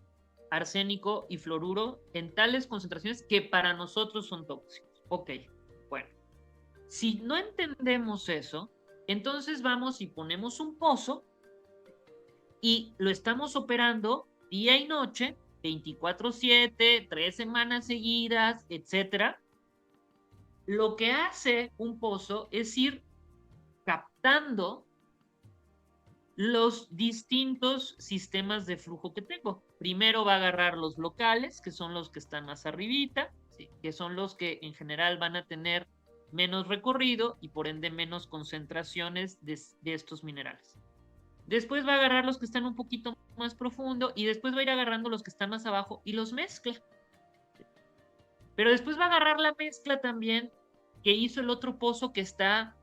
arsénico y fluoruro en tales concentraciones que para nosotros son tóxicos. Ok, bueno, si no entendemos eso, entonces vamos y ponemos un pozo y lo estamos operando día y noche, 24/7, 3 semanas seguidas, etcétera. Lo que hace un pozo es ir captando los distintos sistemas de flujo que tengo. Primero va a agarrar los locales, que son los que están más arribita, ¿sí? Que son los que en general van a tener menos recorrido y por ende menos concentraciones de estos minerales. Después va a agarrar los que están un poquito más profundo y después va a ir agarrando los que están más abajo y los mezcla. Pero después va a agarrar la mezcla también que hizo el otro pozo que está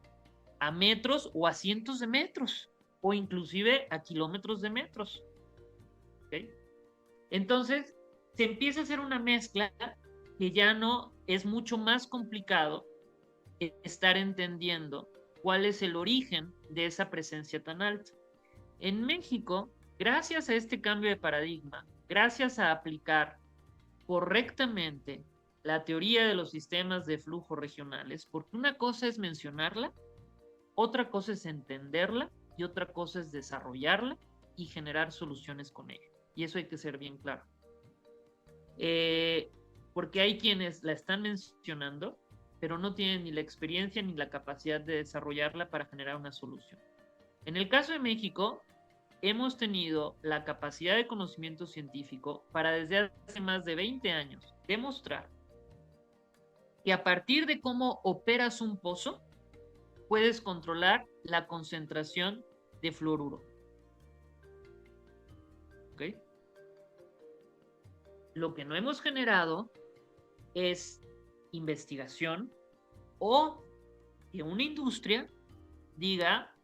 a metros o a cientos de metros o inclusive a kilómetros de metros. ¿Okay? Entonces, se empieza a hacer una mezcla que ya no es mucho más complicado estar entendiendo cuál es el origen de esa presencia tan alta. En México, gracias a este cambio de paradigma, gracias a aplicar correctamente la teoría de los sistemas de flujo regionales, porque una cosa es mencionarla, otra cosa es entenderla y otra cosa es desarrollarla y generar soluciones con ella. Y eso hay que ser bien claro. Porque hay quienes la están mencionando, pero no tienen ni la experiencia ni la capacidad de desarrollarla para generar una solución. En el caso de México, hemos tenido la capacidad de conocimiento científico para desde hace más de 20 años demostrar que a partir de cómo operas un pozo, puedes controlar la concentración de fluoruro. ¿Ok? Lo que no hemos generado es investigación o que una industria diga,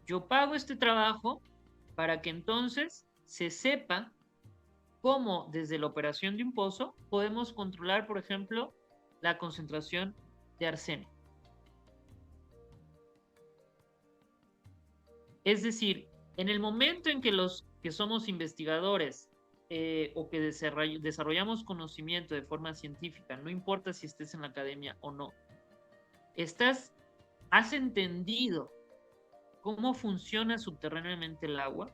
yo pago este trabajo para que entonces se sepa cómo desde la operación de un pozo podemos controlar, por ejemplo, la concentración de arsénico. Es decir, En el momento en que los que somos investigadores o que desarrollamos conocimiento de forma científica, no importa si estés en la academia o no, has entendido cómo funciona subterráneamente el agua,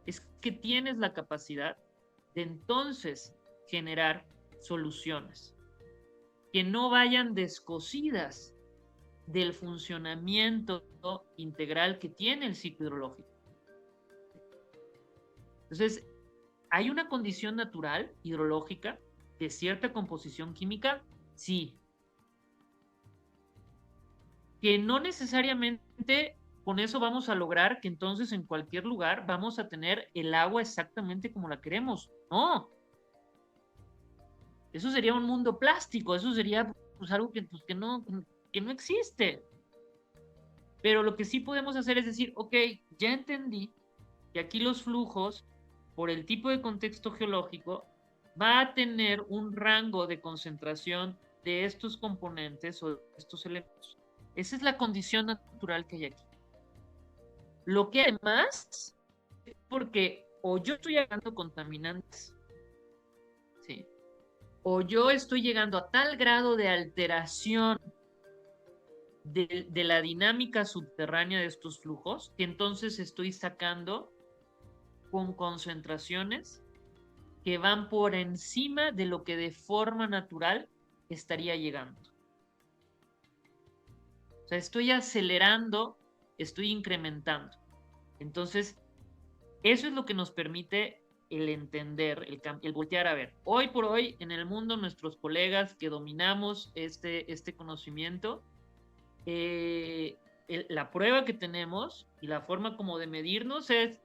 es que tienes la capacidad de entonces generar soluciones que no vayan descosidas del funcionamiento integral que tiene el ciclo hidrológico. Entonces, ¿hay una condición natural hidrológica de cierta composición química? Sí. Que no necesariamente con eso vamos a lograr que entonces en cualquier lugar vamos a tener el agua exactamente como la queremos. No. Eso sería un mundo plástico, eso sería pues, algo que no existe. Pero lo que sí podemos hacer es decir, ok, ya entendí que aquí los flujos, por el tipo de contexto geológico, va a tener un rango de concentración de estos componentes o de estos elementos. Esa es la condición natural que hay aquí. Lo que además, porque o yo estoy llegando contaminantes, ¿sí? O yo estoy llegando a tal grado de alteración de la dinámica subterránea de estos flujos, que entonces estoy sacando con concentraciones que van por encima de lo que de forma natural estaría llegando. O sea, estoy acelerando, estoy incrementando. Entonces, eso es lo que nos permite el entender, el voltear a ver. Hoy por hoy, en el mundo, nuestros colegas que dominamos este conocimiento, la prueba que tenemos y la forma como de medirnos es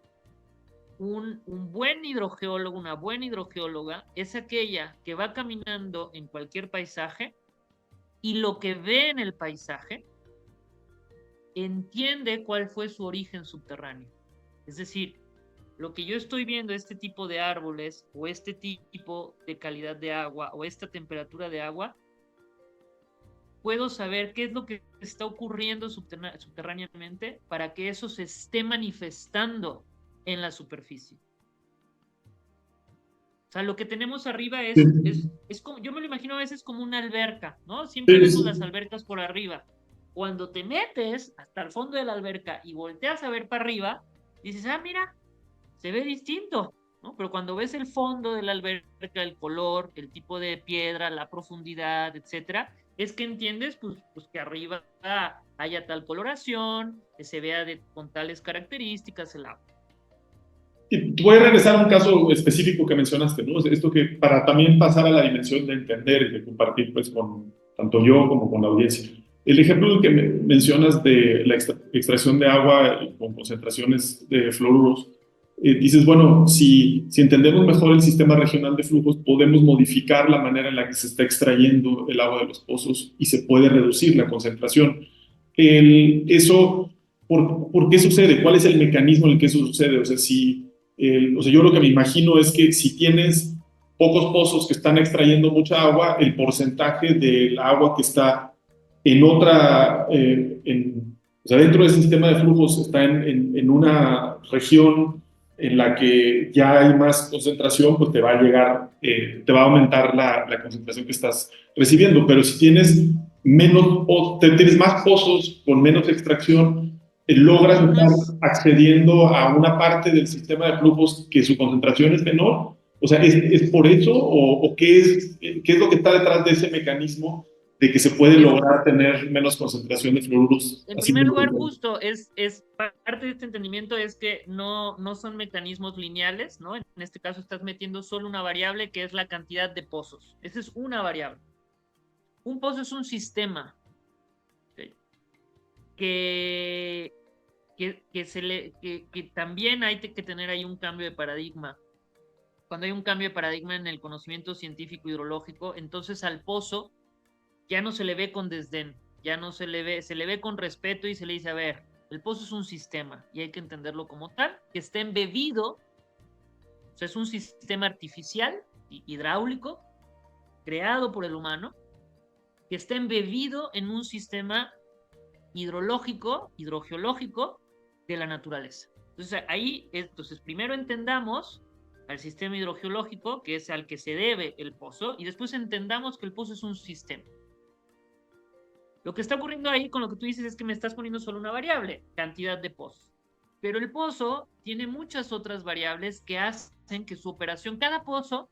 un buen hidrogeólogo, una buena hidrogeóloga, es aquella que va caminando en cualquier paisaje y lo que ve en el paisaje entiende cuál fue su origen subterráneo. Es decir, lo que yo estoy viendo, este tipo de árboles o este tipo de calidad de agua o esta temperatura de agua, puedo saber qué es lo que está ocurriendo subterráneamente para que eso se esté manifestando en la superficie. O sea, lo que tenemos arriba es como, yo me lo imagino a veces como una alberca, ¿no? Siempre vemos las albercas por arriba. Cuando te metes hasta el fondo de la alberca y volteas a ver para arriba, dices, ah, mira, se ve distinto, ¿no? Pero cuando ves el fondo de la alberca, el color, el tipo de piedra, la profundidad, etcétera, es que entiendes pues que arriba haya tal coloración, que se vea con tales características el agua. Y voy a regresar a un caso específico que mencionaste, ¿no? Esto que para también pasar a la dimensión de entender y de compartir pues con tanto yo como con la audiencia. El ejemplo que mencionas de la extracción de agua con concentraciones de fluoruros, dices, bueno, si entendemos mejor el sistema regional de flujos, podemos modificar la manera en la que se está extrayendo el agua de los pozos y se puede reducir la concentración. Eso, ¿por qué sucede? ¿Cuál es el mecanismo en el que eso sucede? O sea, yo lo que me imagino es que si tienes pocos pozos que están extrayendo mucha agua, el porcentaje del agua que está en otra, o sea, dentro de ese sistema de flujos está en una región en la que ya hay más concentración, pues te va a llegar, te va a aumentar la concentración que estás recibiendo. Pero si tienes tienes más pozos con menos extracción, logras estar accediendo a una parte del sistema de flujos que su concentración es menor. O sea, ¿es por eso o qué es lo que está detrás de ese mecanismo de que se puede lograr tener menos concentración de fluoruros? En primer lugar, justo, es parte de este entendimiento es que no son mecanismos lineales, ¿no? En este caso estás metiendo solo una variable que es la cantidad de pozos. Esa es una variable. Un pozo es un sistema, ¿okay? que también hay que tener ahí un cambio de paradigma. Cuando hay un cambio de paradigma en el conocimiento científico hidrológico, entonces al pozo ya no se le ve con desdén, ya no se le ve con respeto y se le dice, a ver, el pozo es un sistema y hay que entenderlo como tal, que está embebido, o sea, es un sistema artificial, hidráulico, creado por el humano, que está embebido en un sistema hidrológico, hidrogeológico de la naturaleza. Entonces, entonces primero entendamos al sistema hidrogeológico, que es al que se debe el pozo, y después entendamos que el pozo es un sistema. Lo que está ocurriendo ahí con lo que tú dices es que me estás poniendo solo una variable, cantidad de pozos. Pero el pozo tiene muchas otras variables que hacen que su operación, cada pozo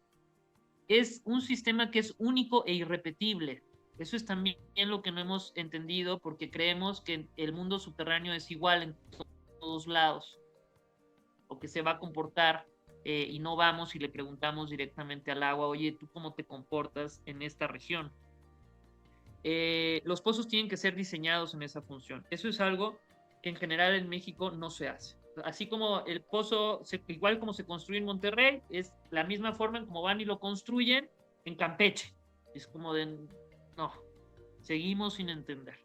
es un sistema que es único e irrepetible. Eso es también lo que no hemos entendido porque creemos que el mundo subterráneo es igual en todos lados o que se va a comportar y no vamos y le preguntamos directamente al agua, oye, ¿tú cómo te comportas en esta región? Los pozos tienen que ser diseñados en esa función. Eso es algo que en general en México no se hace. Así como el pozo, igual como se construye en Monterrey, es la misma forma en cómo van y lo construyen en Campeche. Es como de, no, seguimos sin entender.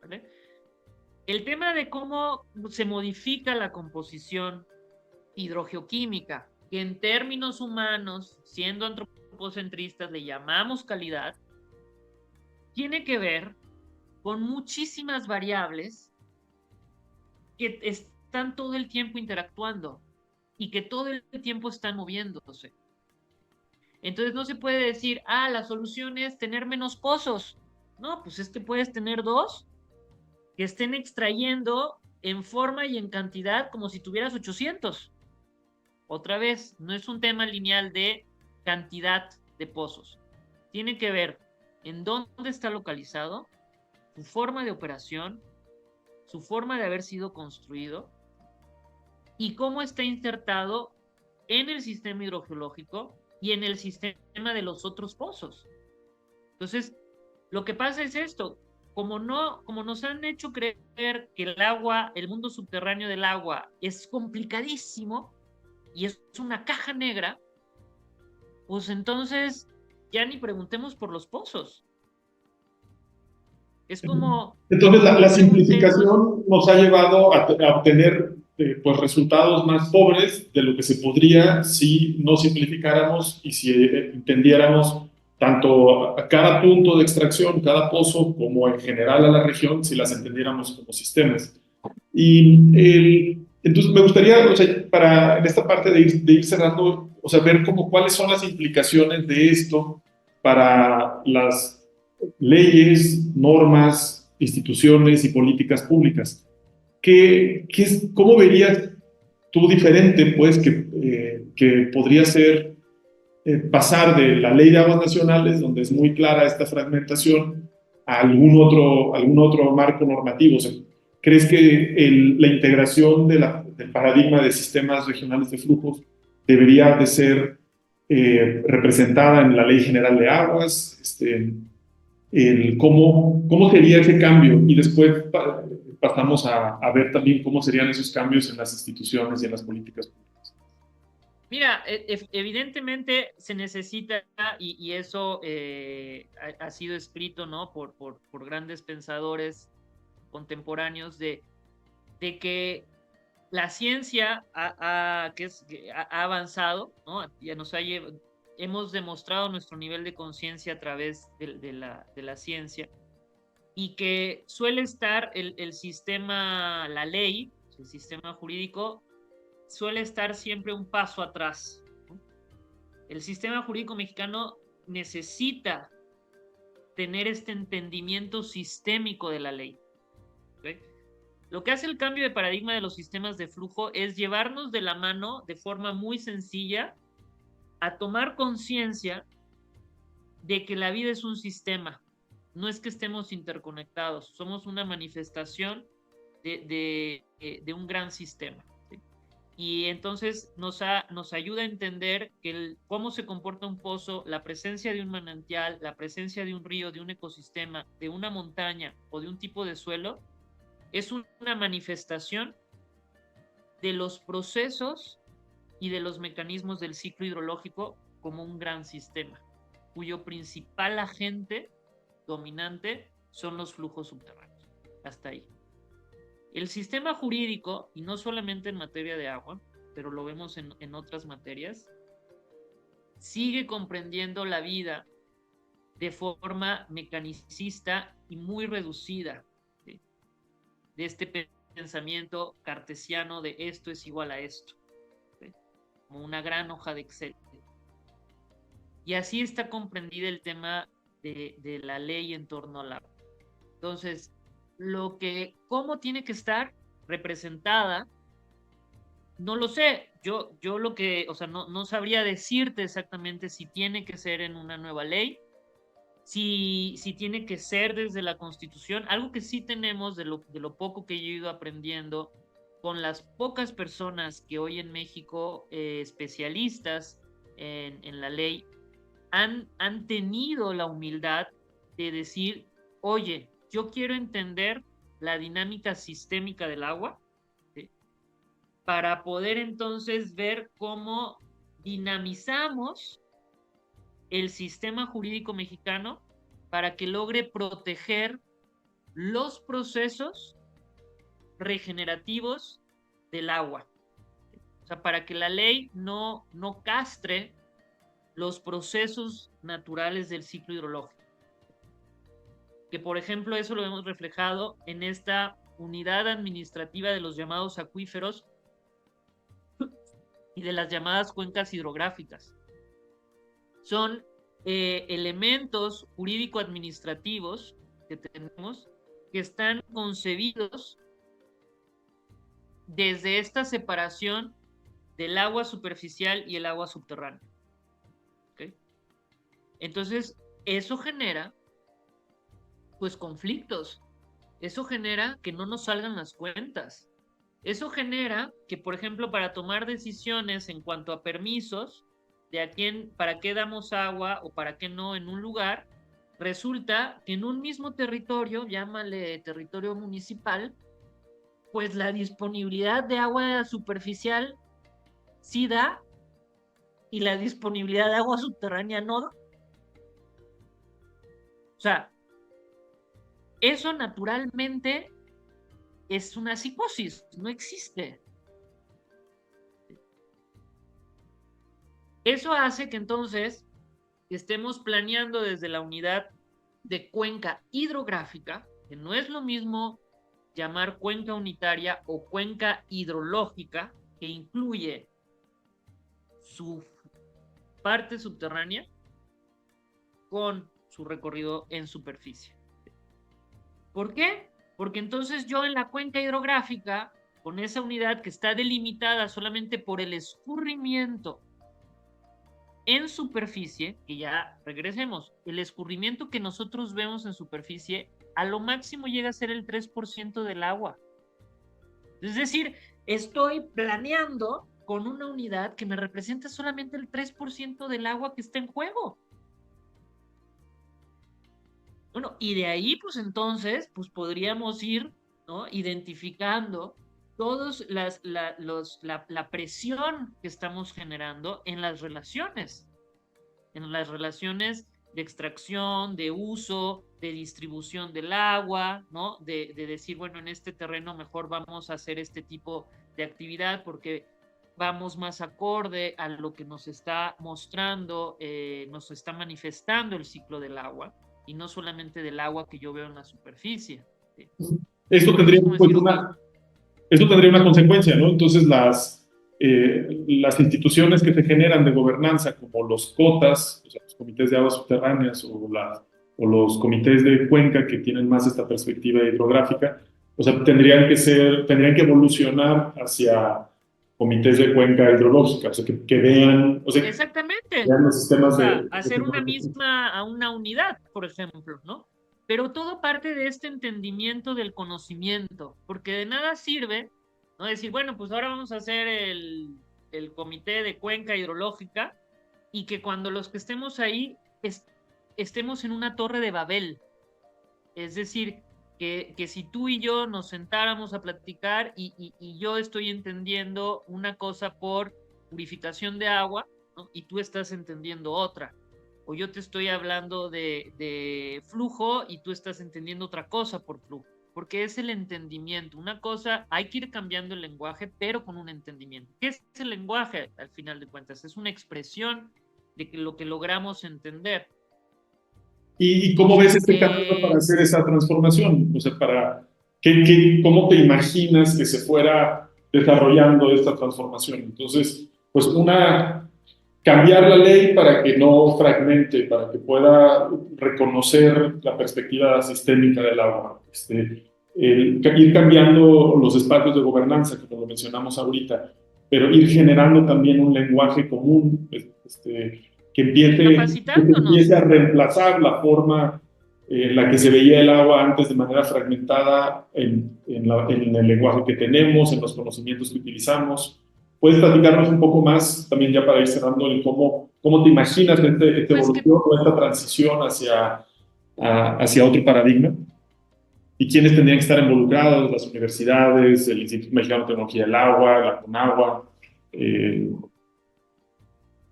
¿Vale? El tema de cómo se modifica la composición hidrogeoquímica, que en términos humanos, siendo antropocentristas, le llamamos calidad, tiene que ver con muchísimas variables que están todo el tiempo interactuando y que todo el tiempo están moviéndose. Entonces no se puede decir, la solución es tener menos pozos. No, pues es que puedes tener dos que estén extrayendo en forma y en cantidad como si tuvieras 800. Otra vez, no es un tema lineal de cantidad de pozos. Tiene que ver en dónde está localizado, su forma de operación, su forma de haber sido construido y cómo está insertado en el sistema hidrogeológico y en el sistema de los otros pozos. Entonces, lo que pasa es esto, como nos han hecho creer que el agua, el mundo subterráneo del agua es complicadísimo y es una caja negra, pues entonces ya ni preguntemos por los pozos. Es como Entonces, no la preguntemos. simplificación nos ha llevado a obtener pues, resultados más pobres de lo que se podría si no simplificáramos y si entendiéramos tanto a cada punto de extracción, cada pozo, como en general a la región, si las entendiéramos como sistemas. Entonces, me gustaría, o sea, para en esta parte de ir cerrando, o sea, ver como cuáles son las implicaciones de esto para las leyes, normas, instituciones y políticas públicas. ¿Cómo verías tú diferente, pues, que podría ser pasar de la ley de aguas nacionales, donde es muy clara esta fragmentación, a algún otro marco normativo? O sea, ¿crees que la integración del paradigma de sistemas regionales de flujos debería de ser representada en la Ley General de Aguas? ¿Cómo sería ese cambio? Y después pasamos a ver también cómo serían esos cambios en las instituciones y en las políticas públicas. Mira, evidentemente se necesita, y eso ha sido escrito, ¿no? Por grandes pensadores contemporáneos de que la ciencia ha avanzado, ¿no? Ya hemos demostrado nuestro nivel de conciencia a través de la ciencia y que suele estar el sistema, la ley, el sistema jurídico, suele estar siempre un paso atrás, ¿no? El sistema jurídico mexicano necesita tener este entendimiento sistémico de la ley. ¿Okay? Lo que hace el cambio de paradigma de los sistemas de flujo es llevarnos de la mano de forma muy sencilla a tomar conciencia de que la vida es un sistema. No es que estemos interconectados, somos una manifestación de un gran sistema. ¿Sí? Y entonces nos ayuda a entender que cómo se comporta un pozo, la presencia de un manantial, la presencia de un río, de un ecosistema, de una montaña o de un tipo de suelo, es una manifestación de los procesos y de los mecanismos del ciclo hidrológico como un gran sistema, cuyo principal agente dominante son los flujos subterráneos. Hasta ahí. El sistema jurídico, y no solamente en materia de agua, pero lo vemos en otras materias, sigue comprendiendo la vida de forma mecanicista y muy reducida, ¿sí? De este pensamiento cartesiano de esto es igual a esto, ¿sí? Como una gran hoja de Excel. Y así está comprendida el tema de la ley en torno al agua. Entonces, cómo tiene que estar representada, no lo sé. Yo lo que, o sea, no sabría decirte exactamente si tiene que ser en una nueva ley, si tiene que ser desde la Constitución. Algo que sí tenemos de lo poco que yo he ido aprendiendo con las pocas personas que hoy en México, especialistas en la ley, han tenido la humildad de decir, oye, yo quiero entender la dinámica sistémica del agua, ¿sí? Para poder entonces ver cómo dinamizamos el sistema jurídico mexicano para que logre proteger los procesos regenerativos del agua. O sea, para que la ley no castre los procesos naturales del ciclo hidrológico. Que por ejemplo eso lo hemos reflejado en esta unidad administrativa de los llamados acuíferos y de las llamadas cuencas hidrográficas. Son elementos jurídico-administrativos que tenemos que están concebidos desde esta separación del agua superficial y el agua subterránea. ¿Okay? Entonces, eso genera pues conflictos. Eso genera que no nos salgan las cuentas. Eso genera que, por ejemplo, para tomar decisiones en cuanto a permisos, de a quién, para qué damos agua o para qué no en un lugar, resulta que en un mismo territorio, llámale territorio municipal, pues la disponibilidad de agua superficial sí da y la disponibilidad de agua subterránea no da. O sea, eso naturalmente es una psicosis, no existe. Eso hace que entonces estemos planeando desde la unidad de cuenca hidrográfica, que no es lo mismo llamar cuenca unitaria o cuenca hidrológica, que incluye su parte subterránea con su recorrido en superficie. ¿Por qué? Porque entonces yo en la cuenca hidrográfica, con esa unidad que está delimitada solamente por el escurrimiento en superficie, que ya regresemos, el escurrimiento que nosotros vemos en superficie a lo máximo llega a ser el 3% del agua. Es decir, estoy planeando con una unidad que me representa solamente el 3% del agua que está en juego. Bueno, y de ahí, pues entonces, pues podríamos ir, ¿no?, identificando todos la presión que estamos generando en las relaciones de extracción, de uso, de distribución del agua, ¿no? De decir, bueno, en este terreno mejor vamos a hacer este tipo de actividad porque vamos más acorde a lo que nos está mostrando, nos está manifestando el ciclo del agua, y no solamente del agua que yo veo en la superficie. ¿Sí? Esto tendría, pues, esto tendría una consecuencia, ¿no? Entonces, las instituciones que se generan de gobernanza, como los COTAS, o sea, los comités de aguas subterráneas o los comités de cuenca que tienen más esta perspectiva hidrográfica, o sea, tendrían que evolucionar hacia comités de cuenca hidrológica, o sea, que vean, o sea, exactamente, vean los o sistemas sea, de... hacer una misma, a una unidad, por ejemplo, ¿no? Pero todo parte de este entendimiento del conocimiento, porque de nada sirve, ¿no?, decir, bueno, pues ahora vamos a hacer el comité de cuenca hidrológica, y que cuando los que estemos ahí estemos en una torre de Babel. Es decir, que si tú y yo nos sentáramos a platicar y yo estoy entendiendo una cosa por purificación de agua, ¿no?, y tú estás entendiendo otra. O yo te estoy hablando de flujo y tú estás entendiendo otra cosa por flujo. Porque es el entendimiento. Una cosa, hay que ir cambiando el lenguaje, pero con un entendimiento. ¿Qué es el lenguaje, al final de cuentas? Es una expresión de lo que logramos entender. ¿Y cómo ves este camino para hacer esa transformación? O sea, ¿Cómo te imaginas que se fuera desarrollando esta transformación? Entonces, pues cambiar la ley para que no fragmente, para que pueda reconocer la perspectiva sistémica del agua. Ir cambiando los espacios de gobernanza, como lo mencionamos ahorita, pero ir generando también un lenguaje común, que capacitándonos. empiece a reemplazar la forma en la que se veía el agua antes de manera fragmentada en el lenguaje que tenemos, en los conocimientos que utilizamos. ¿Puedes platicarnos un poco más, también ya para ir cerrando, en cómo te imaginas esta Pues que evolución o esta transición hacia otro paradigma? ¿Y quiénes tendrían que estar involucrados? Las universidades, el Instituto Mexicano de Tecnología del Agua, la CONAGUA. Eh,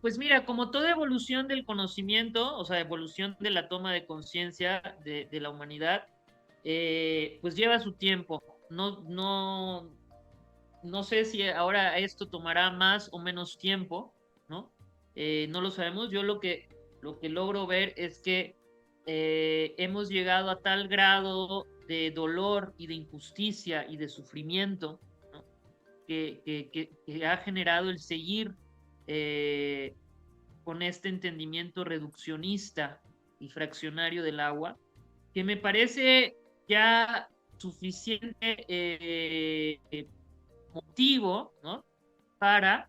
Pues mira, como toda evolución del conocimiento, o sea, evolución de la toma de conciencia de la humanidad, pues lleva su tiempo. No sé si ahora esto tomará más o menos tiempo, ¿no? No lo sabemos. Yo lo que logro ver es que hemos llegado a tal grado de dolor y de injusticia y de sufrimiento, ¿no? Que ha generado el seguir eh, con este entendimiento reduccionista y fraccionario del agua, que me parece ya suficiente motivo, ¿no? Para,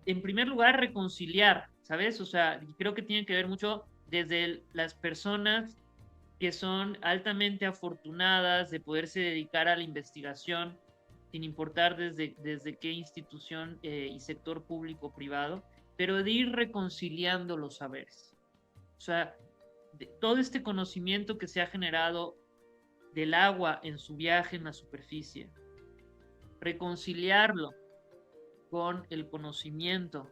en primer lugar, reconciliar, ¿sabes? O sea, creo que tiene que ver mucho desde las personas que son altamente afortunadas de poderse dedicar a la investigación, sin importar desde qué institución y sector público o privado, pero de ir reconciliando los saberes. O sea, todo este conocimiento que se ha generado del agua en su viaje en la superficie, reconciliarlo con el conocimiento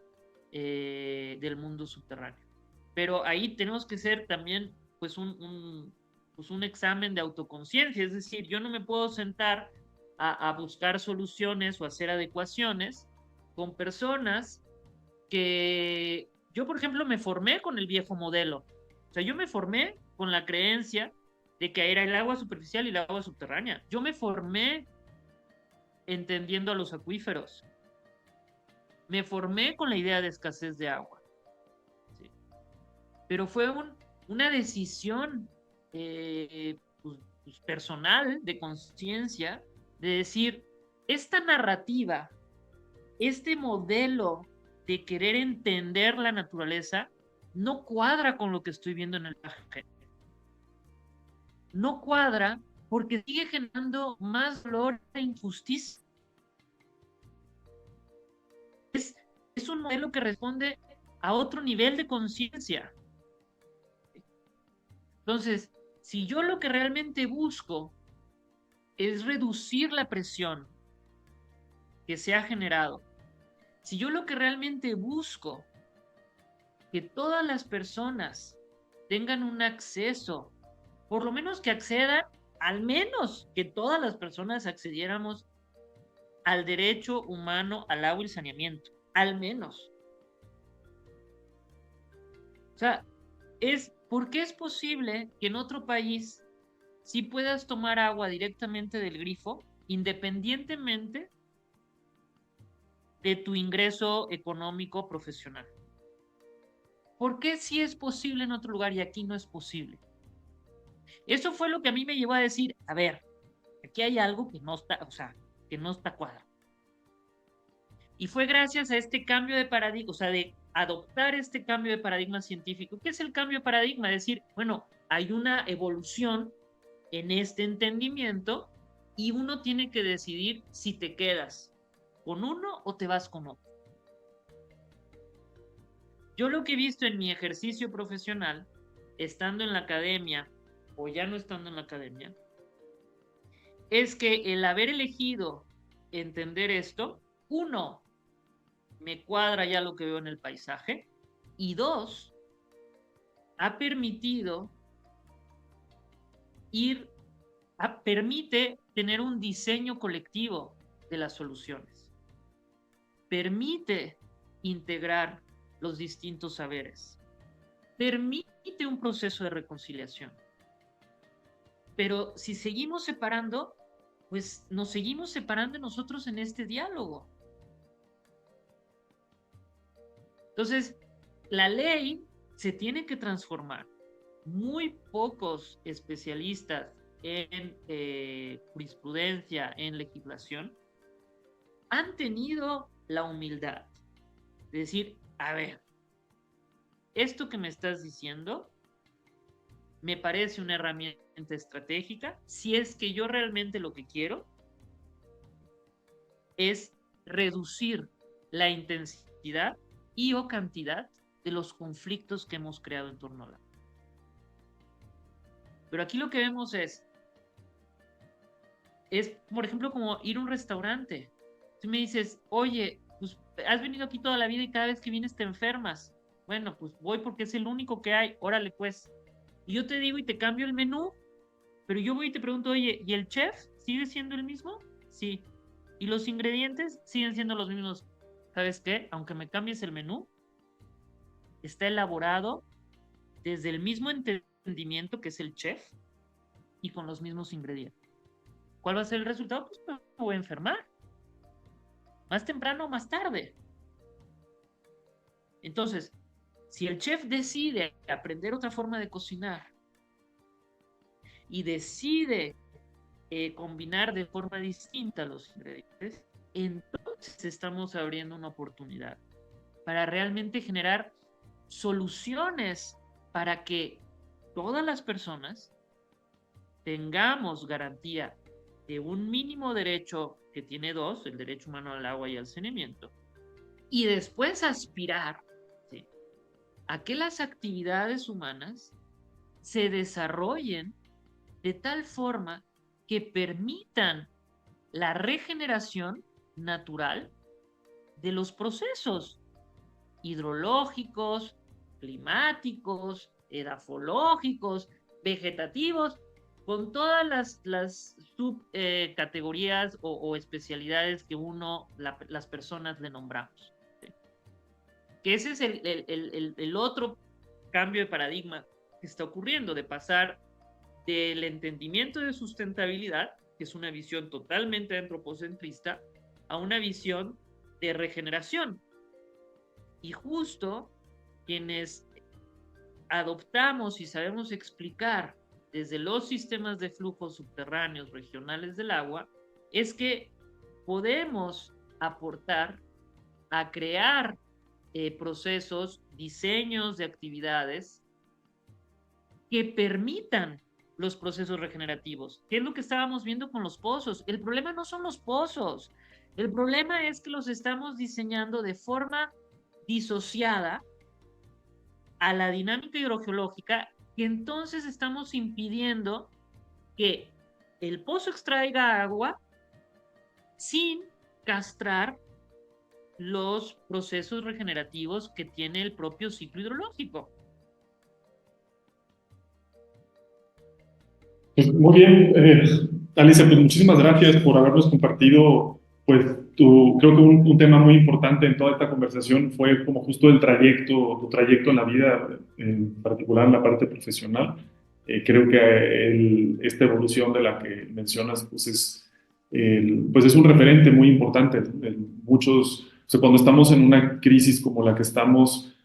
del mundo subterráneo. Pero ahí tenemos que ser también pues pues un examen de autoconciencia, es decir, yo no me puedo sentar a buscar soluciones o hacer adecuaciones con personas que yo, por ejemplo, me formé con el viejo modelo. O sea, yo me formé con la creencia de que era el agua superficial y el agua subterránea. Yo me formé entendiendo a los acuíferos. Me formé con la idea de escasez de agua. ¿Sí? Pero fue una decisión pues personal, de conciencia, de decir, esta narrativa, este modelo de querer entender la naturaleza, no cuadra con lo que estoy viendo en el viaje. No cuadra porque sigue generando más dolor e injusticia. Es un modelo que responde a otro nivel de conciencia. Entonces, si yo lo que realmente busco es reducir la presión que se ha generado, si yo lo que realmente busco que todas las personas tengan un acceso, por lo menos que accedan, al menos que todas las personas accediéramos al derecho humano al agua y saneamiento, al menos. O sea, ¿por qué es posible que en otro país sí puedas tomar agua directamente del grifo, independientemente de tu ingreso económico profesional? ¿Por qué sí es posible en otro lugar y aquí no es posible? Eso fue lo que a mí me llevó a decir, a ver, aquí hay algo que no está, o sea, que no está cuadrado. Y fue gracias a este cambio de paradigma, o sea, de adoptar este cambio de paradigma científico. ¿Qué es el cambio de paradigma? Decir, bueno, hay una evolución en este entendimiento y uno tiene que decidir si te quedas con uno o te vas con otro. Yo lo que he visto en mi ejercicio profesional, estando en la academia o ya no estando en la academia, es que el haber elegido entender esto, uno, me cuadra ya lo que veo en el paisaje, y dos, ha permitido permite tener un diseño colectivo de las soluciones, permite integrar los distintos saberes, permite un proceso de reconciliación. Pero si seguimos separando, pues nos seguimos separando nosotros en este diálogo. Entonces, la ley se tiene que transformar. Muy pocos especialistas en jurisprudencia, en legislación, han tenido la humildad de decir, a ver, esto que me estás diciendo me parece una herramienta estratégica si es que yo realmente lo que quiero es reducir la intensidad y o cantidad de los conflictos que hemos creado en torno a la. Pero aquí lo que vemos es, por ejemplo, como ir a un restaurante. Tú me dices, oye, pues has venido aquí toda la vida y cada vez que vienes te enfermas. Bueno, pues voy porque es el único que hay, órale pues. Y yo te digo y te cambio el menú, pero yo voy y te pregunto, oye, ¿y el chef sigue siendo el mismo? Sí. ¿Y los ingredientes siguen siendo los mismos? ¿Sabes qué? Aunque me cambies el menú, está elaborado desde el mismo entendimiento que es el chef y con los mismos ingredientes. ¿Cuál va a ser el resultado? Pues me voy a enfermar. Más temprano o más tarde. Entonces, si el chef decide aprender otra forma de cocinar y decide combinar de forma distinta los ingredientes, entonces estamos abriendo una oportunidad para realmente generar soluciones para que todas las personas tengamos garantía de un mínimo derecho que tiene dos, el derecho humano al agua y al saneamiento, y después aspirar, ¿sí?, a que las actividades humanas se desarrollen de tal forma que permitan la regeneración natural de los procesos hidrológicos, climáticos, edafológicos, vegetativos, con todas las subcategorías o especialidades que las personas le nombramos. ¿Sí? Que ese es el otro cambio de paradigma que está ocurriendo, de pasar del entendimiento de sustentabilidad, que es una visión totalmente antropocentrista, a una visión de regeneración. Y justo quienes adoptamos y sabemos explicar desde los sistemas de flujos subterráneos regionales del agua, es que podemos aportar a crear procesos, diseños de actividades que permitan los procesos regenerativos. ¿Qué es lo que estábamos viendo con los pozos? El problema no son los pozos, el problema es que los estamos diseñando de forma disociada a la dinámica hidrogeológica, y entonces estamos impidiendo que el pozo extraiga agua sin castrar los procesos regenerativos que tiene el propio ciclo hidrológico. Pues muy bien, Alicia, pues muchísimas gracias por habernos compartido, pues creo que un tema muy importante en toda esta conversación fue como justo tu trayecto en la vida, en particular en la parte profesional. Creo que esta evolución de la que mencionas, pues es un referente muy importante. O sea, cuando estamos en una crisis como la que estamos,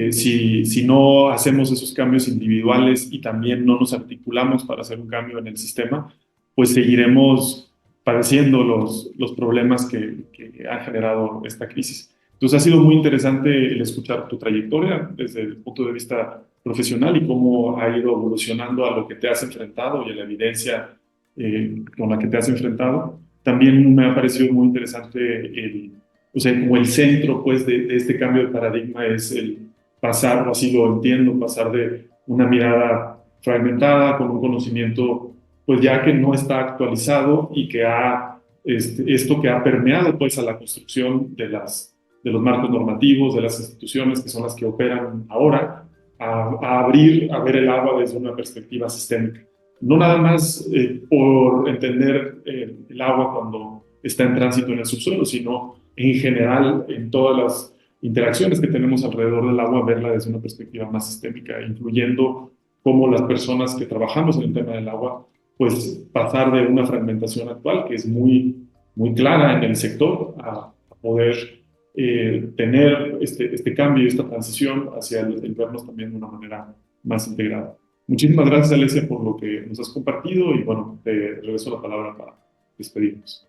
si no hacemos esos cambios individuales y también no nos articulamos para hacer un cambio en el sistema, pues seguiremos padeciendo los problemas que ha generado esta crisis. Entonces ha sido muy interesante el escuchar tu trayectoria desde el punto de vista profesional y cómo ha ido evolucionando a lo que te has enfrentado y a la evidencia con la que te has enfrentado. También me ha parecido muy interesante o sea, como el centro pues de este cambio de paradigma es el pasar, o así lo entiendo, pasar de una mirada fragmentada con un conocimiento pues ya que no está actualizado y que esto que ha permeado pues a la construcción de los marcos normativos, de las instituciones que son las que operan ahora, a ver el agua desde una perspectiva sistémica. No nada más por entender el agua cuando está en tránsito en el subsuelo, sino en general en todas las interacciones que tenemos alrededor del agua, verla desde una perspectiva más sistémica, incluyendo cómo las personas que trabajamos en el tema del agua pues pasar de una fragmentación actual que es muy, muy clara en el sector a poder tener este cambio y esta transición hacia el vernos también de una manera más integrada. Muchísimas gracias, Alesia, por lo que nos has compartido y bueno, te regreso la palabra para despedirnos.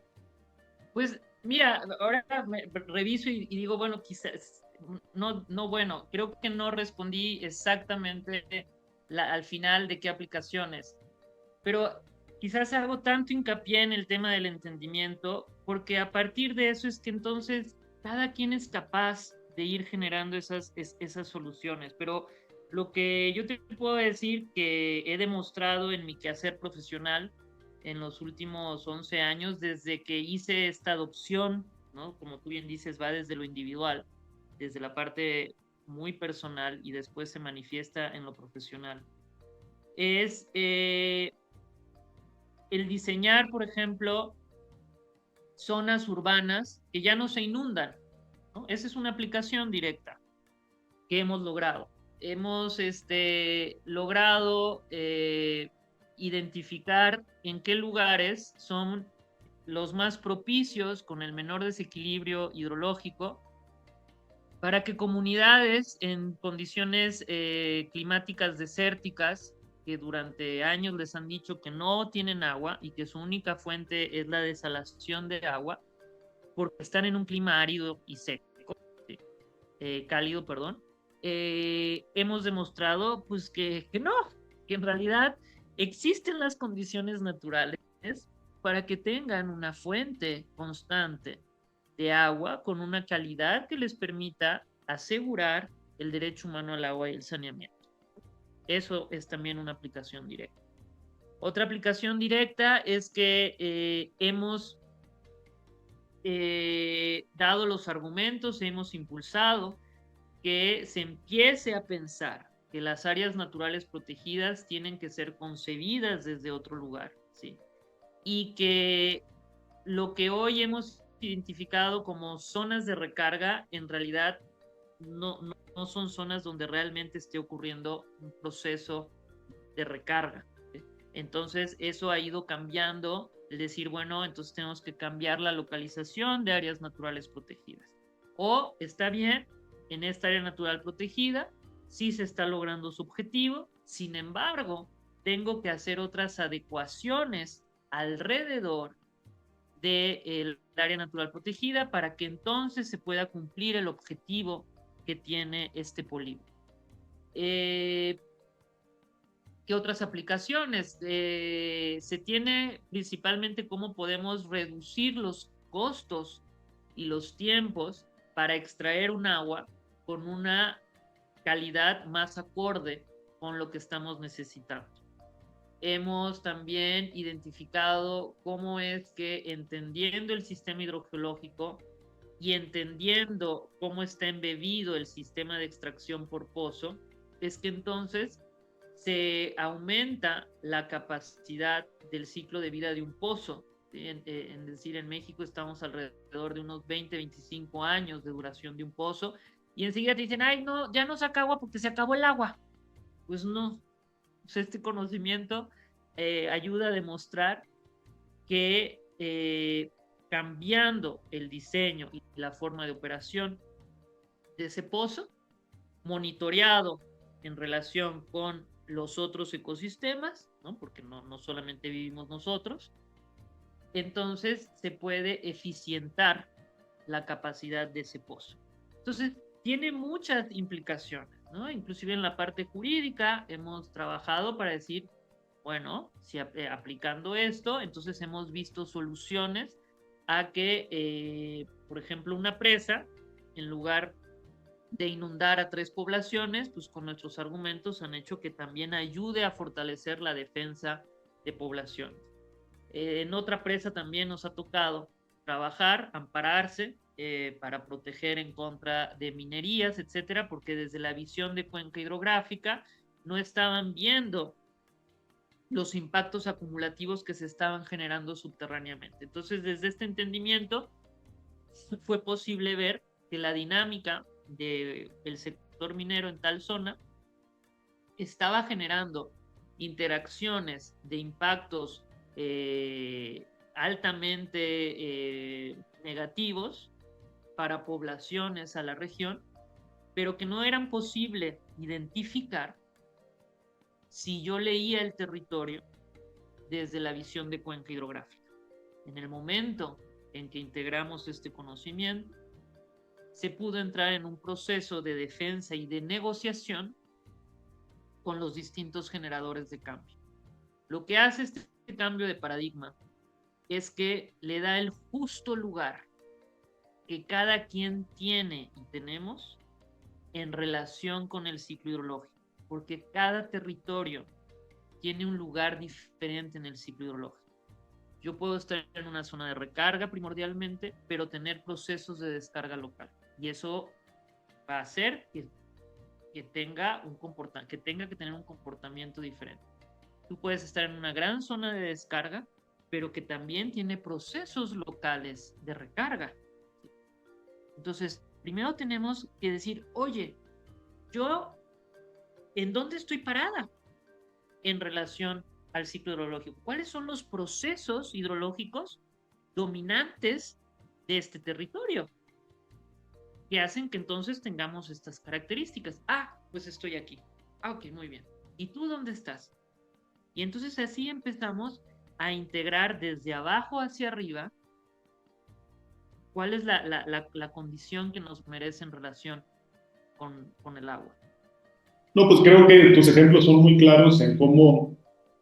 Pues mira, ahora reviso y digo, bueno, quizás, no, bueno, creo que no respondí exactamente al final de qué aplicaciones, pero quizás hago tanto hincapié en el tema del entendimiento, porque a partir de eso es que entonces cada quien es capaz de ir generando esas soluciones, pero lo que yo te puedo decir que he demostrado en mi quehacer profesional en los últimos 11 años, desde que hice esta adopción, ¿no? Como tú bien dices, va desde lo individual, desde la parte muy personal y después se manifiesta en lo profesional. Es el diseñar, por ejemplo, zonas urbanas que ya no se inundan, ¿no? Esa es una aplicación directa que hemos logrado. Hemos logrado identificar en qué lugares son los más propicios con el menor desequilibrio hidrológico para que comunidades en condiciones climáticas desérticas, que durante años les han dicho que no tienen agua y que su única fuente es la desalación de agua, porque están en un clima árido y seco, cálido, perdón, hemos demostrado pues que no, que en realidad existen las condiciones naturales para que tengan una fuente constante de agua con una calidad que les permita asegurar el derecho humano al agua y el saneamiento. Eso es también una aplicación directa. Otra aplicación directa es que hemos dado los argumentos, hemos impulsado que se empiece a pensar que las áreas naturales protegidas tienen que ser concebidas desde otro lugar, ¿sí? Y que lo que hoy hemos identificado como zonas de recarga, en realidad no son zonas donde realmente esté ocurriendo un proceso de recarga. ¿Sí? Entonces, eso ha ido cambiando, es decir, bueno, entonces tenemos que cambiar la localización de áreas naturales protegidas. O está bien, en esta área natural protegida, sí se está logrando su objetivo, sin embargo, tengo que hacer otras adecuaciones alrededor del área natural protegida para que entonces se pueda cumplir el objetivo que tiene este polígono. ¿Qué otras aplicaciones? Se tiene principalmente cómo podemos reducir los costos y los tiempos para extraer un agua con una calidad más acorde con lo que estamos necesitando. Hemos también identificado cómo es que entendiendo el sistema hidrogeológico y entendiendo cómo está embebido el sistema de extracción por pozo, es que entonces se aumenta la capacidad del ciclo de vida de un pozo. En decir, en México estamos alrededor de unos 20, 25 años de duración de un pozo y enseguida te dicen, ay, no, ya no saca agua porque se acabó el agua. Pues no, pues este conocimiento ayuda a demostrar que cambiando el diseño y la forma de operación de ese pozo, monitoreado en relación con los otros ecosistemas, ¿no? Porque no solamente vivimos nosotros, entonces se puede eficientar la capacidad de ese pozo. Entonces, tiene muchas implicaciones, ¿no? Inclusive en la parte jurídica hemos trabajado para decir, bueno, si aplicando esto, entonces hemos visto soluciones a que, por ejemplo, una presa, en lugar de inundar a 3 poblaciones, pues con nuestros argumentos han hecho que también ayude a fortalecer la defensa de poblaciones. En otra presa también nos ha tocado trabajar, ampararse para proteger en contra de minerías, etcétera, porque desde la visión de cuenca hidrográfica no estaban viendo los impactos acumulativos que se estaban generando subterráneamente. Entonces, desde este entendimiento, fue posible ver que la dinámica del sector minero en tal zona estaba generando interacciones de impactos altamente negativos para poblaciones a la región, pero que no eran posible identificar si yo leía el territorio desde la visión de cuenca hidrográfica. En el momento en que integramos este conocimiento, se pudo entrar en un proceso de defensa y de negociación con los distintos generadores de cambio. Lo que hace este cambio de paradigma es que le da el justo lugar que cada quien tiene y tenemos en relación con el ciclo hidrológico, porque cada territorio tiene un lugar diferente en el ciclo hidrológico. Yo puedo estar en una zona de recarga primordialmente, pero tener procesos de descarga local. Y eso va a hacer que tenga que tener un comportamiento diferente. Tú puedes estar en una gran zona de descarga, pero que también tiene procesos locales de recarga. Entonces, primero tenemos que decir, oye, yo, ¿en dónde estoy parada en relación al ciclo hidrológico? ¿Cuáles son los procesos hidrológicos dominantes de este territorio que hacen que entonces tengamos estas características? Ah, pues estoy aquí. Ah, ok, muy bien. ¿Y tú dónde estás? Y entonces así empezamos a integrar desde abajo hacia arriba cuál es la condición que nos merece en relación con el agua. No, pues creo que tus ejemplos son muy claros en cómo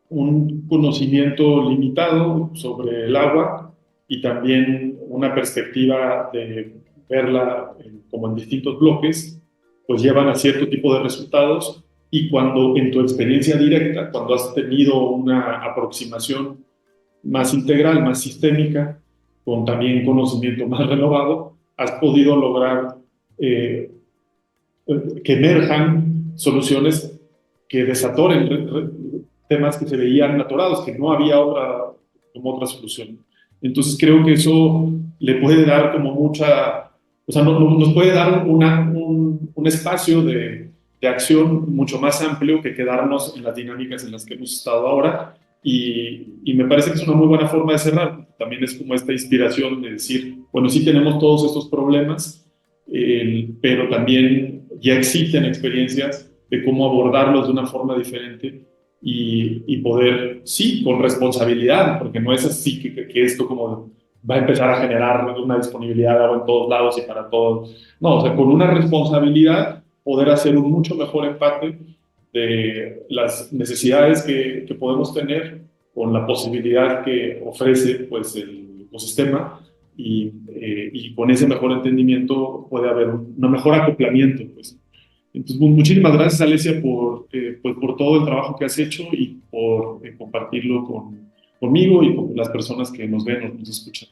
un conocimiento limitado sobre el agua y también una perspectiva de verla como en distintos bloques, pues llevan a cierto tipo de resultados. Y cuando en tu experiencia directa, cuando has tenido una aproximación más integral, más sistémica, con también conocimiento más renovado, has podido lograr eh, que emerjan soluciones que desatoren temas que se veían atorados, que no había otra solución. Entonces creo que eso le puede dar como mucha, o sea, nos puede dar un espacio de acción mucho más amplio que quedarnos en las dinámicas en las que hemos estado ahora. Y me parece que es una muy buena forma de cerrar. También es como esta inspiración de decir, bueno, sí tenemos todos estos problemas, pero también ya existen experiencias de cómo abordarlos de una forma diferente y poder, sí, con responsabilidad, porque no es así que esto como va a empezar a generar una disponibilidad de agua en todos lados y para todos. No, o sea, con una responsabilidad poder hacer un mucho mejor empate de las necesidades que podemos tener con la posibilidad que ofrece pues, el ecosistema y con ese mejor entendimiento puede haber un mejor acoplamiento. Pues. Entonces, muchísimas gracias, Alesia, pues, por todo el trabajo que has hecho y por compartirlo conmigo y con las personas que nos ven o nos escuchan.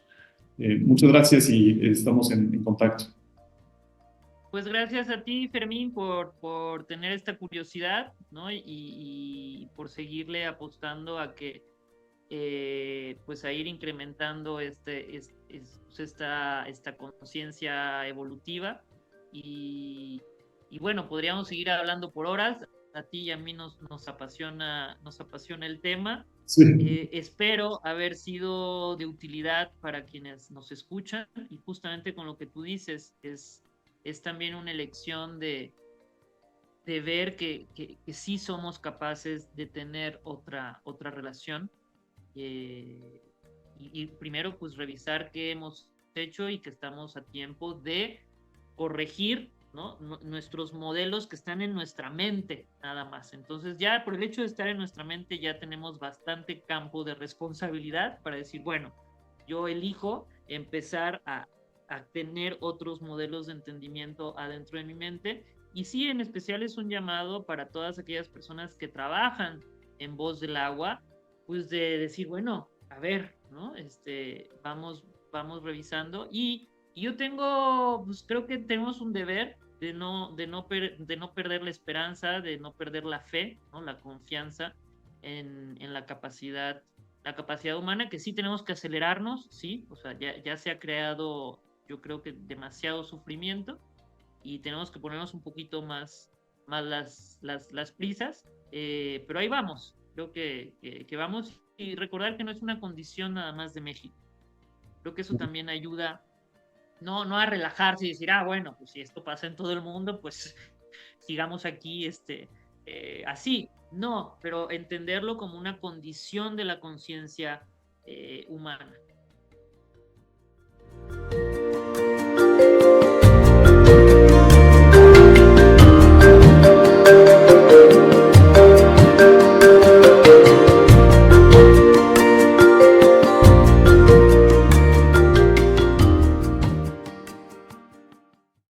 Muchas gracias y estamos en contacto. Pues gracias a ti, Fermín, por tener esta curiosidad, ¿no? Y por seguirle apostando a que, pues a ir incrementando esta conciencia evolutiva. Y bueno, podríamos seguir hablando por horas. A ti y a mí nos apasiona el tema. Sí. Espero haber sido de utilidad para quienes nos escuchan y justamente con lo que tú dices es también una elección de ver que sí somos capaces de tener otra relación y primero pues revisar qué hemos hecho y que estamos a tiempo de corregir, ¿no? Nuestros modelos que están en nuestra mente nada más. Entonces ya por el hecho de estar en nuestra mente ya tenemos bastante campo de responsabilidad para decir, bueno, yo elijo empezar a tener otros modelos de entendimiento adentro de mi mente. Y sí, en especial es un llamado para todas aquellas personas que trabajan en voz del agua, pues de decir, bueno, a ver, ¿no? Vamos revisando y yo tengo, pues creo que tenemos un deber de no perder la esperanza, de no perder la fe, ¿no? La confianza en la capacidad humana, que sí tenemos que acelerarnos, sí, o sea, ya se ha creado, yo creo que demasiado sufrimiento y tenemos que ponernos un poquito más las prisas, pero ahí vamos. Creo que vamos y recordar que no es una condición nada más de México. Creo que eso también ayuda no a relajarse y decir, bueno, pues si esto pasa en todo el mundo, pues sigamos aquí así. No, pero entenderlo como una condición de la conciencia humana.